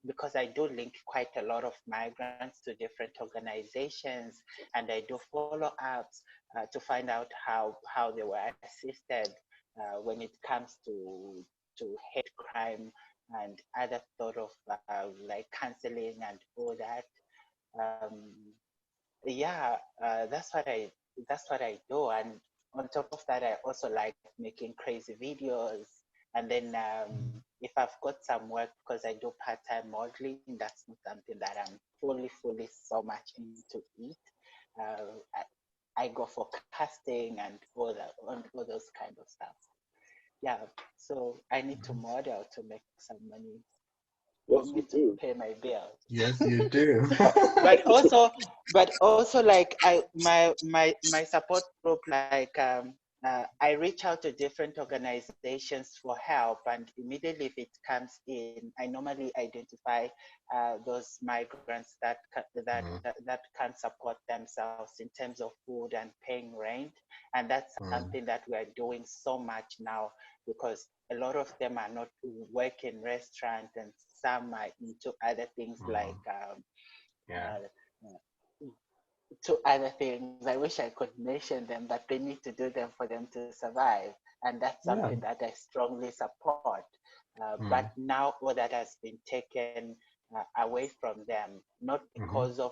because I do link quite a lot of migrants to different organizations, and I do follow ups to find out how they were assisted when it comes to hate crime and other sort of like counseling and all that. Um, yeah, that's what I do. And on top of that, I also like making crazy videos. And then if I've got some work, because I do part-time modeling, that's not something that I'm fully so much into it. I go for casting and all those kind of stuff. Yeah, so I need to model to make some money for Yes, me you to do. pay my bills. Yes, you do. but also but also like my support group, like I reach out to different organizations for help, and immediately if it comes in, I normally identify those migrants Mm, that can support themselves in terms of food and paying rent. And that's mm, something that we are doing so much now, because a lot of them are not working restaurants, and some are into other things like mm. Yeah. uh, to other things. I wish I could mention them, but they need to do them for them to survive. And that's Yeah. something that I strongly support. But Mm, now all that has been taken away from them, not mhm, because of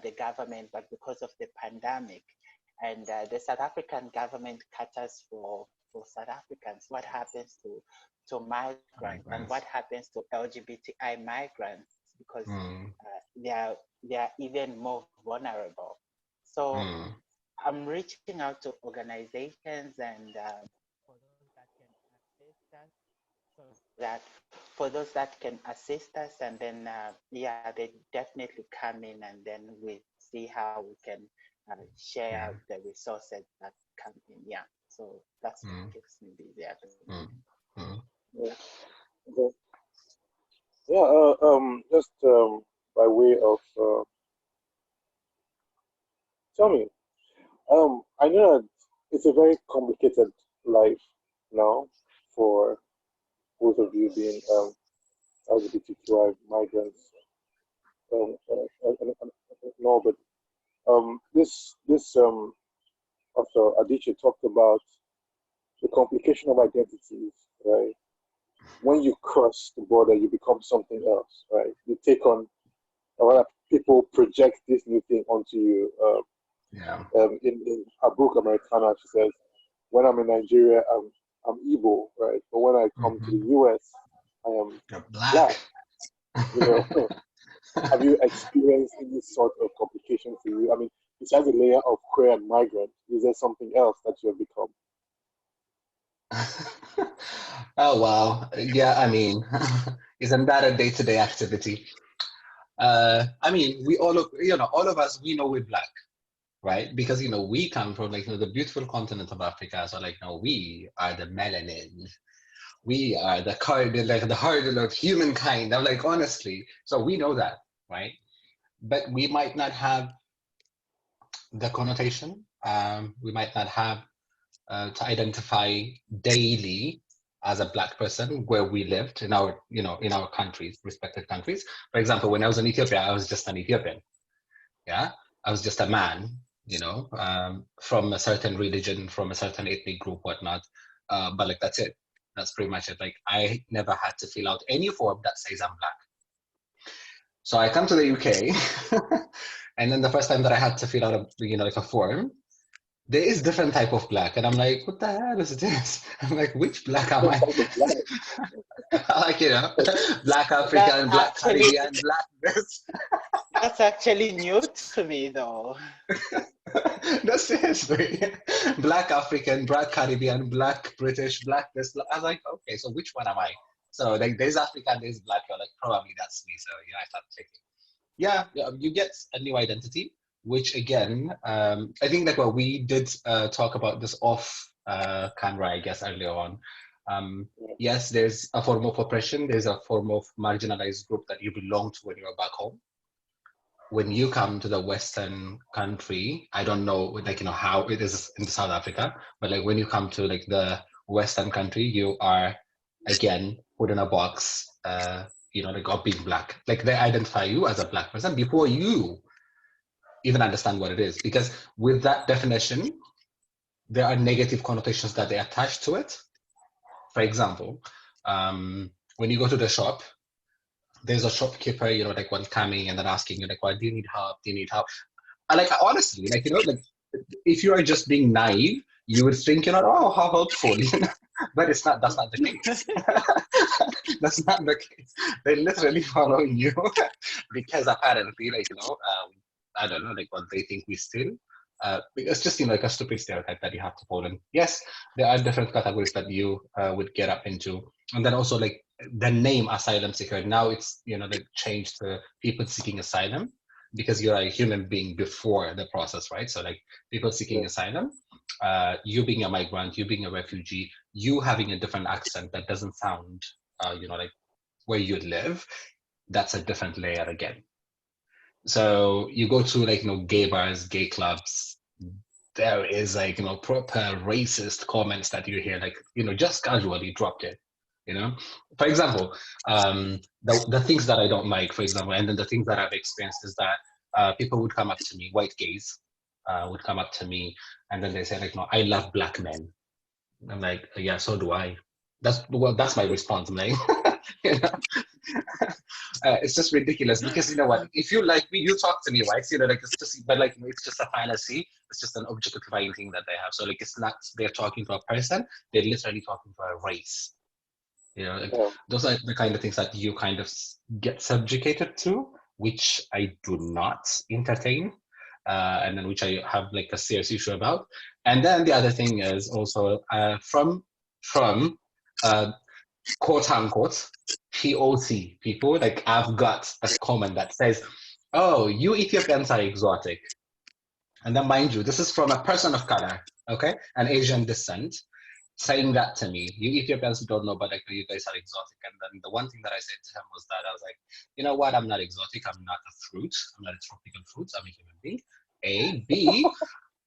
the government, but because of the pandemic. And the South African government caters for South Africans. What happens to migrants, and what migrants. happens to LGBTI migrants? Because Mm, they are even more vulnerable. So mm. I'm reaching out to organizations and for those that can assist us, so that for those that can assist us, and then yeah, they definitely come in, and then we see how we can share Yeah. the resources that come in. Yeah, so that's what Mm, keeps me busy at the moment. mm, mm. Yeah. Okay. Yeah. Just by way of tell me. I know that it's a very complicated life now for both of you being LGBTQI migrants. No, but this also Adichie talked about the complication of identities, right? When you cross the border, you become something else, right? You take on, or people project this new thing onto you. Yeah. In her book Americana, she says, "When I'm in Nigeria, I'm Igbo, right? But when I come to the Hmm. U.S., I am You're black." black. You know, have you experienced any sort of complication for you? I mean, besides the layer of queer and migrant, is there something else that you have become? Oh wow. Yeah, I mean, isn't that a day-to-day activity? I mean, we all of all of us, we know we're black, right? Because we come from like the beautiful continent of Africa. So like we are the melanin. We are the like the cardinal of humankind. I'm like, honestly. So we know that, right? But we might not have the connotation. We might not have to identify daily as a black person where we lived in our in our countries, respective countries. For example, when I was in Ethiopia, I was just an Ethiopian. Yeah, I was just a man, from a certain religion, from a certain ethnic group, whatnot. But like that's it. That's pretty much it. Like I never had to fill out any form that says I'm black. So I come to the UK, and then the first time that I had to fill out like a form, there is different type of black, and I'm like, what the hell is this? I'm like, which black am Different I? type of black. Like black That's African, black actually Caribbean, black this. that's actually new to me though. That's the history. Black African, black Caribbean, black British, black this. I was like, okay, so which one am I? So like, there's African, there's black. You're like, probably that's me. So I started checking. Yeah, you get a new identity, which again, I think like what we did talk about this off camera, I guess, earlier on. Yes, there's a form of oppression. There's a form of marginalized group that you belong to when you're back home. When you come to the Western country, I don't know like how it is in South Africa, but like when you come to like the Western country, you are again put in a box, like of being black. Like they identify you as a black person before you even understand what it is. Because with that definition, there are negative connotations that they attach to it. For example, when you go to the shop, there's a shopkeeper, like one coming and then asking you like, well, do you need help? Do you need help? And like honestly, like like if you are just being naive, you would think, oh, how helpful, but it's not. That's not the case. That's not the case. They literally follow you because apparently, like I don't know, like what they think we steal. It's just like a stupid stereotype that you have to follow. And yes, there are different categories that you would get up into, and then also like the name asylum seeker. Now it's they changed to people seeking asylum because you're a human being before the process, right? So like people seeking Yeah. asylum, you being a migrant, you being a refugee, you having a different accent that doesn't sound, like where you live, that's a different layer again. So you go to like gay bars, gay clubs. There is like proper racist comments that you hear, like just casually dropped it. For example, the things that I don't like, for example, and then the things that I've experienced is that people would come up to me, white gays, would come up to me, and then they say like, no, I love black men. I'm like, yeah, so do I. That's my response. I'm like, you know, it's just ridiculous because you know what? If you like me, you talk to me, right? Like it's just, but like it's just a fantasy. It's just an objectifying thing that they have. So like it's not they're talking to a person. They're literally talking to a race. Like Yeah. those are the kind of things that you kind of get subjugated to, which I do not entertain. and then which I have like a serious issue about. And then the other thing is also from quote unquote POC people, like I've got a comment that says, "Oh, you Ethiopians are exotic." And then, mind you, this is from a person of color, okay, an Asian descent, saying that to me. You Ethiopians don't know, but like you guys are exotic. And then the one thing that I said to him was that I was like, you know what? I'm not exotic. I'm not a fruit. I'm not a tropical fruit. I'm a human being. A, B,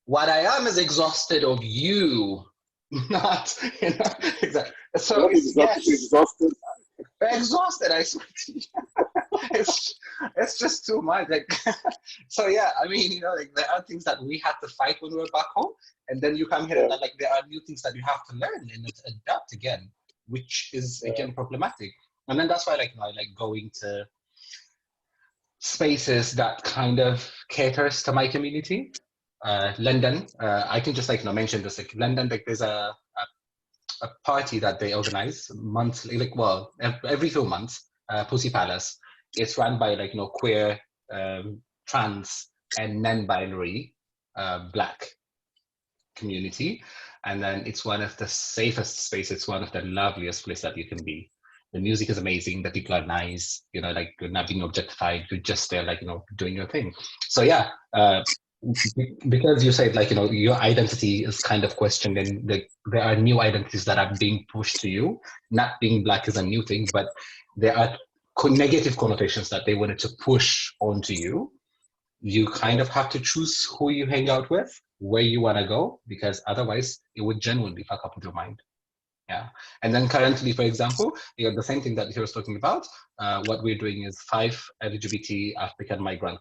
what I am is exhausted of you, not, exactly. So Not it's exotic, yes, exhausted. exhausted. I swear to you. it's it's just too much. Like, so yeah. I mean, like there are things that we had to fight when we were back home, and then you come here and Yeah. like there are new things that you have to learn and adapt again, which is Yeah. again problematic. And then that's why like I like going to spaces that kind of caters to my community. London, I can just like mention this like London, like there's a party that they organize monthly, like well every few months, Pussy Palace. It's run by like queer, trans, and non-binary Black community, and then it's one of the safest spaces. It's one of the loveliest places that you can be. The music is amazing. The people are nice. Like you're not being objectified. You're just there, like doing your thing. So yeah, because you said like your identity is kind of questioned, and there are new identities that are being pushed to you. Not being Black is a new thing, but there are negative connotations that they wanted to push onto you. You kind of have to choose who you hang out with, where you want to go, because otherwise it would genuinely fuck up with your mind. Yeah. And then currently, for example, the same thing that he was talking about, what we're doing is 5 LGBT African migrant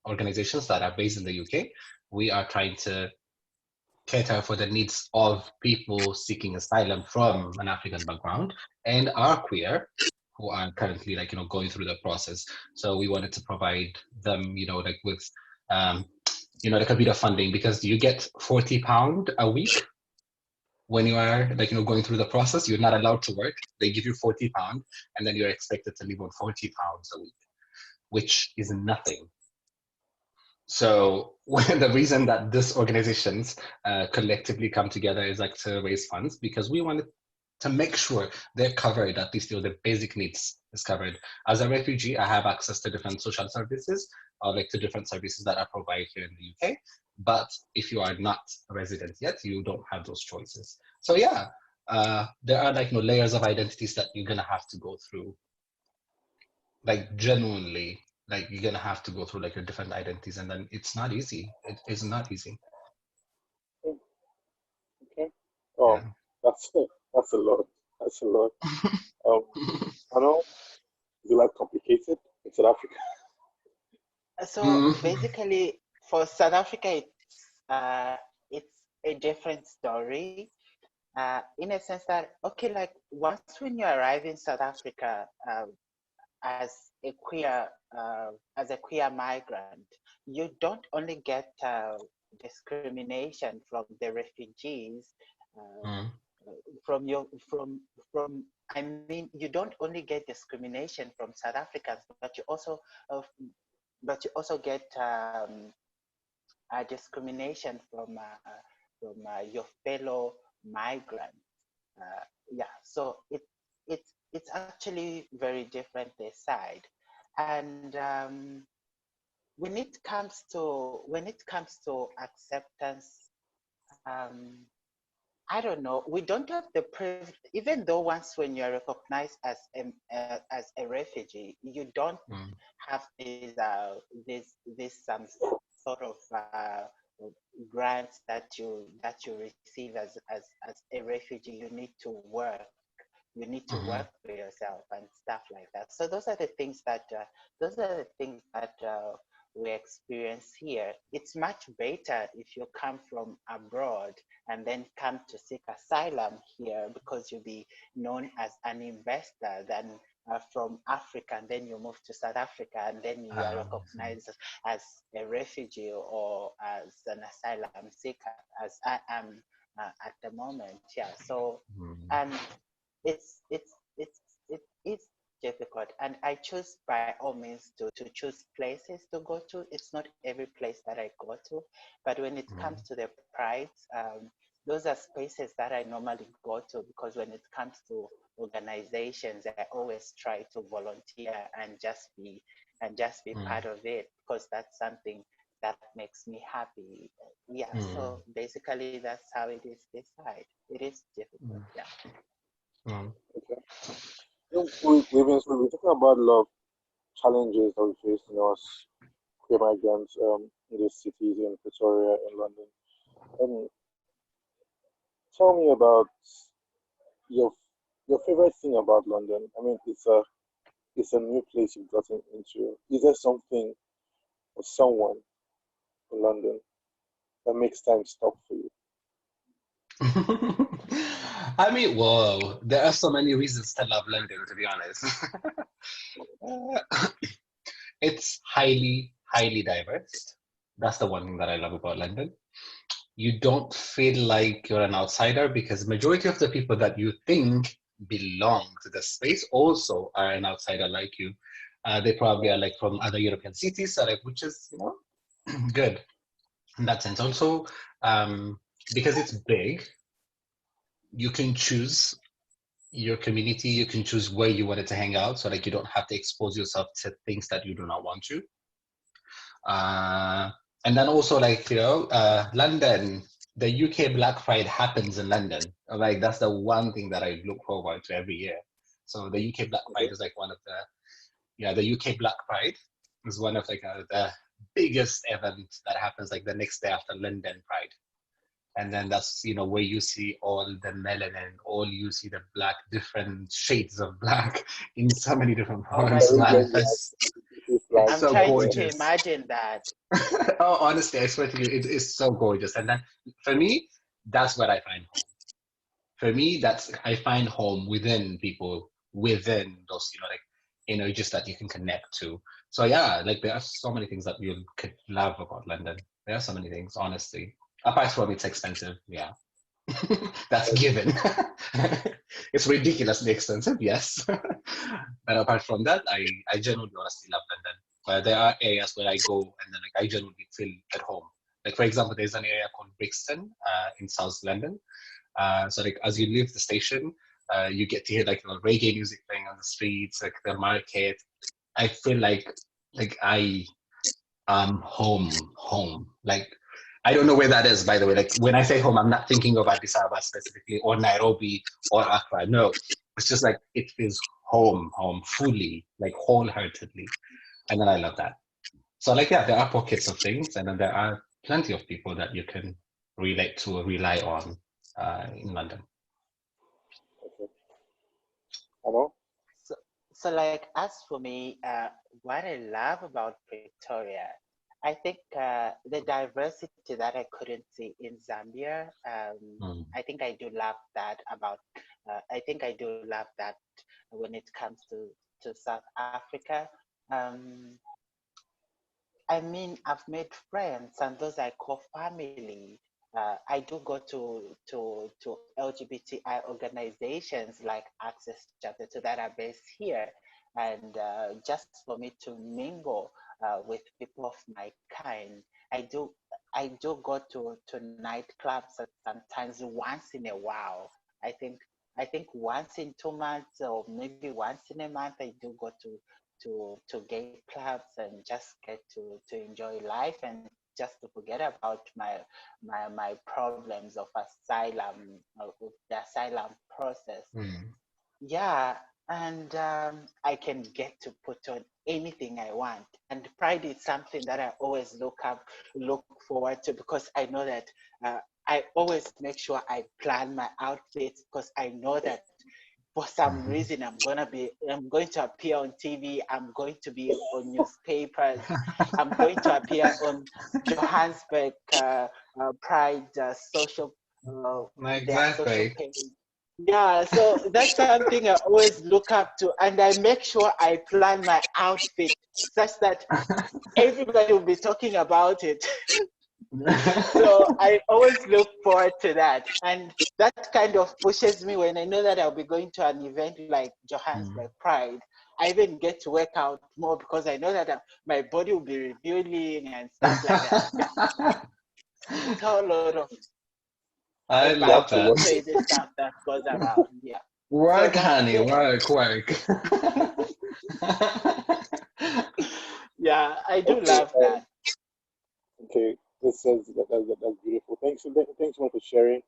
organizations that are based in the UK. We are trying to cater for the needs of people seeking asylum from an African background and are queer, who are currently like going through the process. So we wanted to provide them like with like a bit of funding, because you get £40 a week when you are like going through the process. You're not allowed to work. They give you £40, and then you're expected to live on £40 a week, which is nothing. So the reason that these organizations collectively come together is like to raise funds, because we wanted to make sure they're covered, at least the basic needs is covered. As a refugee, I have access to different social services, or like to different services that are provided here in the UK. But if you are not a resident yet, you don't have those choices. So yeah, there are like layers of identities that you're gonna have to go through, like genuinely, like you're gonna have to go through like your different identities, and then it's not easy. It is not easy. Okay. Oh, Yeah. that's a lot. That's a lot. Um, I know. Is life complicated in South Africa? So basically, for South Africa, it's a different story. In a sense that, okay, like once when you arrive in South Africa, as a queer migrant, you don't only get discrimination from the refugees, from your from I mean, you don't only get discrimination from South Africans, uh, but you also get discrimination from your fellow migrants. Yeah, so it's actually very different this side, and when it comes to acceptance, um, I don't know. We don't have the privilege, even though once when you're recognized as a refugee, you don't have this some sort of grants that you receive as a refugee. You need to work. You need to work for yourself and stuff like that. So those are the things that we experience here. It's much better if you come from abroad and then come to seek asylum here, because you'll be known as an investor than from Africa, and then you move to South Africa, and then you are recognized as a refugee or as an asylum seeker, as I am at the moment. Yeah. So, and it is difficult. and I choose by all means to choose places to go to. It's not every place that I go to, but when it comes to the prides, those are spaces that I normally go to, because when it comes to organizations, I always try to volunteer and just be part of it, because that's something that makes me happy. Yeah, so basically that's how it is this side. It is difficult, yeah. Okay. We've been talking about a lot of challenges that we face, as queer migrants in these cities in Pretoria, in London. Um, Tell me about your your favorite thing about London. I mean, it's a new place you've gotten into. Is there something or someone in London that makes time stop for you? I mean, whoa, there are so many reasons to love London, to be honest. It's highly, highly diverse. That's the one thing that I love about London. You don't feel like you're an outsider, because majority of the people that you think belong to the space also are an outsider like you. They probably are like from other European cities, so like, which is, good in that sense. Also, because it's big, you can choose your community, you can choose where you wanted to hang out, so like you don't have to expose yourself to things that you do not want to. And then also, like, London, the UK Black Pride happens in London. Like, that's the one thing that I look forward to every year. So the UK Black Pride is like one of the UK Black Pride is one of like the biggest events that happens like the next day after London Pride. And then that's, where you see all the melanin, all you see the black, different shades of black in so many different Oh my forms Caribbean God. manifest. It's I'm so trying to gorgeous. imagine that. Oh, honestly, I swear to you, it is so gorgeous. And then for me, that's what I find home. For me, I find home within people, within those, just that you can connect to. So yeah, like there are so many things that you could love about London. There are so many things, honestly. Apart from it's expensive, yeah. That's given. It's ridiculously expensive, yes. But apart from that, I genuinely honestly love London. But there are areas where I go and then like I genuinely feel at home. Like for example, there's an area called Brixton in South London. So like as you leave the station, you get to hear like reggae music playing on the streets, like the market. I feel like I am home. Like I don't know where that is, by the way. Like when I say home, I'm not thinking of Addis Ababa specifically or Nairobi or Accra. No, it's just like it feels home fully, like wholeheartedly, and then I love that. So like yeah, there are pockets of things, and then there are plenty of people that you can relate to or rely on in London. Okay. Hello? So like as for me, what I love about Victoria, I think the diversity that I couldn't see in Zambia, I think I do love that about, I think I do love that when it comes to South Africa. Um, I mean, I've made friends, and those I call family. I do go to LGBTI organizations like Access Chapter 2 that are based here, and just for me to mingle with people of my kind. I do I do go to nightclubs sometimes once in a while. I think once in 2 months or maybe once in a month I do go to gay clubs and just get to enjoy life and just to forget about my problems of asylum of the asylum process. Yeah, and I can get to put on anything I want. And pride is something that I always look forward to, because I know that I always make sure I plan my outfits, because I know that for some reason I'm going to appear on TV, I'm going to be on newspapers, I'm going to appear on Johannesburg Pride social their social Exactly. page. Yeah, so that's something I always look up to, and I make sure I plan my outfit such that everybody will be talking about it. So I always look forward to that, and that kind of pushes me when I know that I'll be going to an event like Johannesburg Pride. I even get to work out more because I know that my body will be revealing and stuff like that. It's a whole lot of I love exciting, that. crazy stuff that goes around. Yeah. So Work, that's honey, it. work. Yeah, I do Okay. love that. Okay. That's beautiful. Thanks so much for sharing.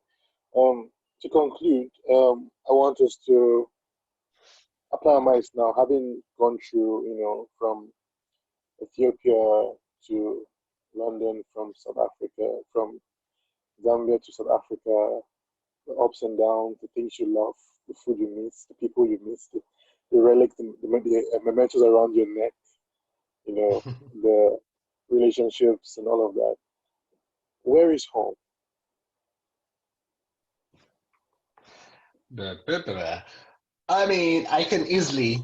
To conclude, I want us to apply our minds now, having gone through, from Ethiopia to London, from South Africa, from Zambia to South Africa, the ups and downs, the things you love, the food you miss, the people you miss, the relics, the mementos around your neck, the relationships and all of that. Where is home? I mean, I can easily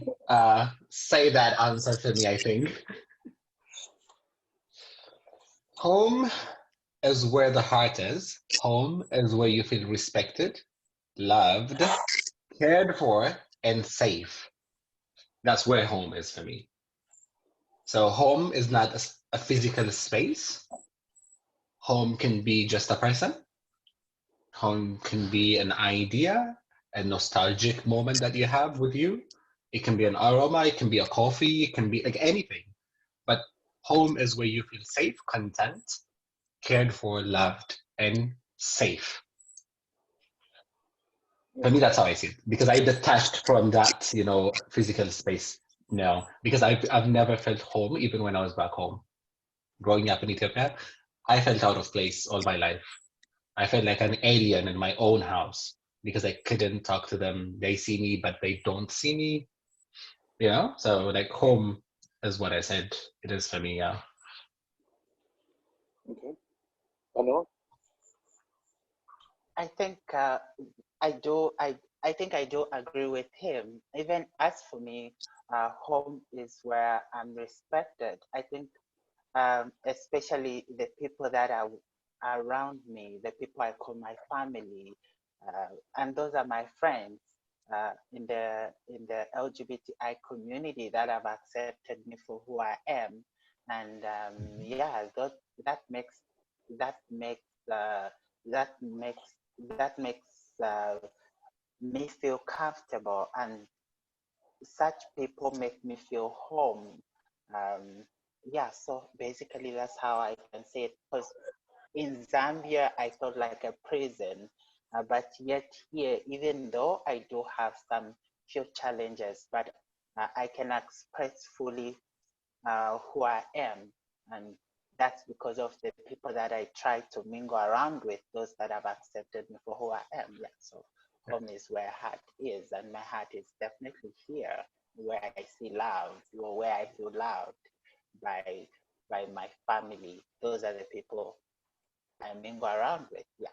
say that answer for me, I think. Home is where the heart is. Home is where you feel respected, loved, cared for, and safe. That's where home is for me. So home is not a physical space. Home can be just a person. Home can be an idea, a nostalgic moment that you have with you. It can be an aroma, it can be a coffee, it can be like anything. But home is where you feel safe, content, cared for, loved, and safe. For me, that's how I see it. Because I detached from that, physical space. No, because I've never felt home, even when I was back home. Growing up in Ethiopia, I felt out of place all my life. I felt like an alien in my own house because I couldn't talk to them. They see me, but they don't see me. So like home is what I said it is for me. Yeah. Okay. I know. I think I think I do agree with him. Even as for me, home is where I'm respected. I think, especially the people that are around me, the people I call my family, and those are my friends in the LGBTI community that have accepted me for who I am, and yeah, that makes that makes uh, that makes that makes me feel comfortable, and such people make me feel home. Um, yeah, so basically that's how I can say it. Because in Zambia, I felt like a prison, but yet here, even though I do have some few challenges, but I can express fully who I am, and that's because of the people that I try to mingle around with, those that have accepted me for who I am. Yeah, so home is where heart is, and my heart is definitely here, where I see love, or where I feel loved by my family. Those are the people I mingle around with. Yeah,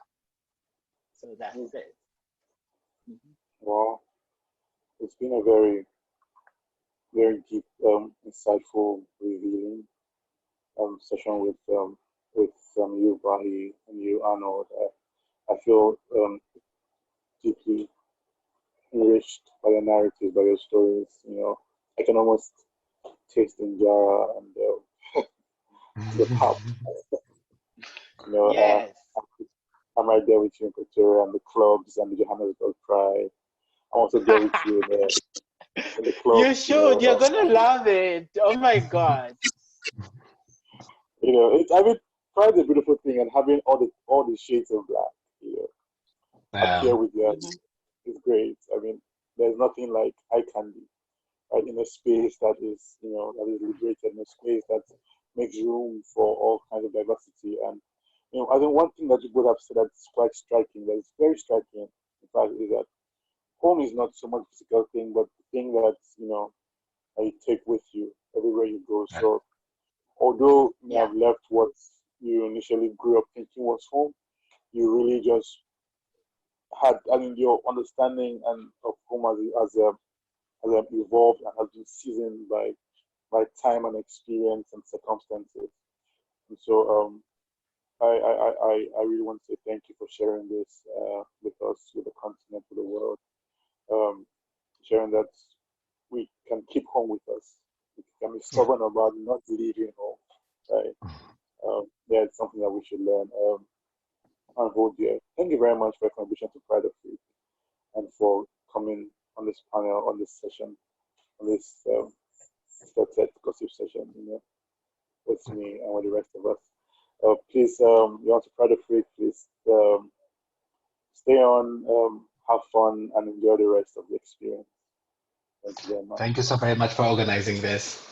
so Mm. that's it. Mhm. Well, it's been a very, very deep, insightful, revealing session with you, Bahi, and you, Arnold. I feel deeply enriched by your narrative, by your stories. I can almost taste the injera and the pop. You know, Yes. I'm right there with you in Pretoria and the clubs and the Johannesburg Pride. I'm also there with you in the You clubs. should. You're gonna love it. Oh my God. I mean, Pride is a beautiful thing, and having all the shades of black, you know, appear Yeah. with you Mhm. is great. I mean, there's nothing like eye candy, right? In a space that is liberated, in a space that makes room for all kinds of diversity. And I think one thing that you both have said that's quite striking, that is very striking, in fact, is that home is not so much a physical thing, but the thing that you take with you everywhere you go. Right. So although you may Yeah. have left what you initially grew up thinking was home, you really just had, I mean, your understanding and of home has evolved and has been seasoned by time and experience and circumstances. And so I really want to say thank you for sharing this with us, with the continent, with the world, sharing that we can keep home with us. We can be stubborn about not leaving home, right? It's something that we should learn and hold dear. Thank you very much for your contribution to Pride of Faith and for coming on this panel, on this session, on this gossip session, with me and with the rest of us. Please, you want to Pride of Faith, please stay on, have fun, and enjoy the rest of the experience. Thank you very much. Thank you so very much for organizing this.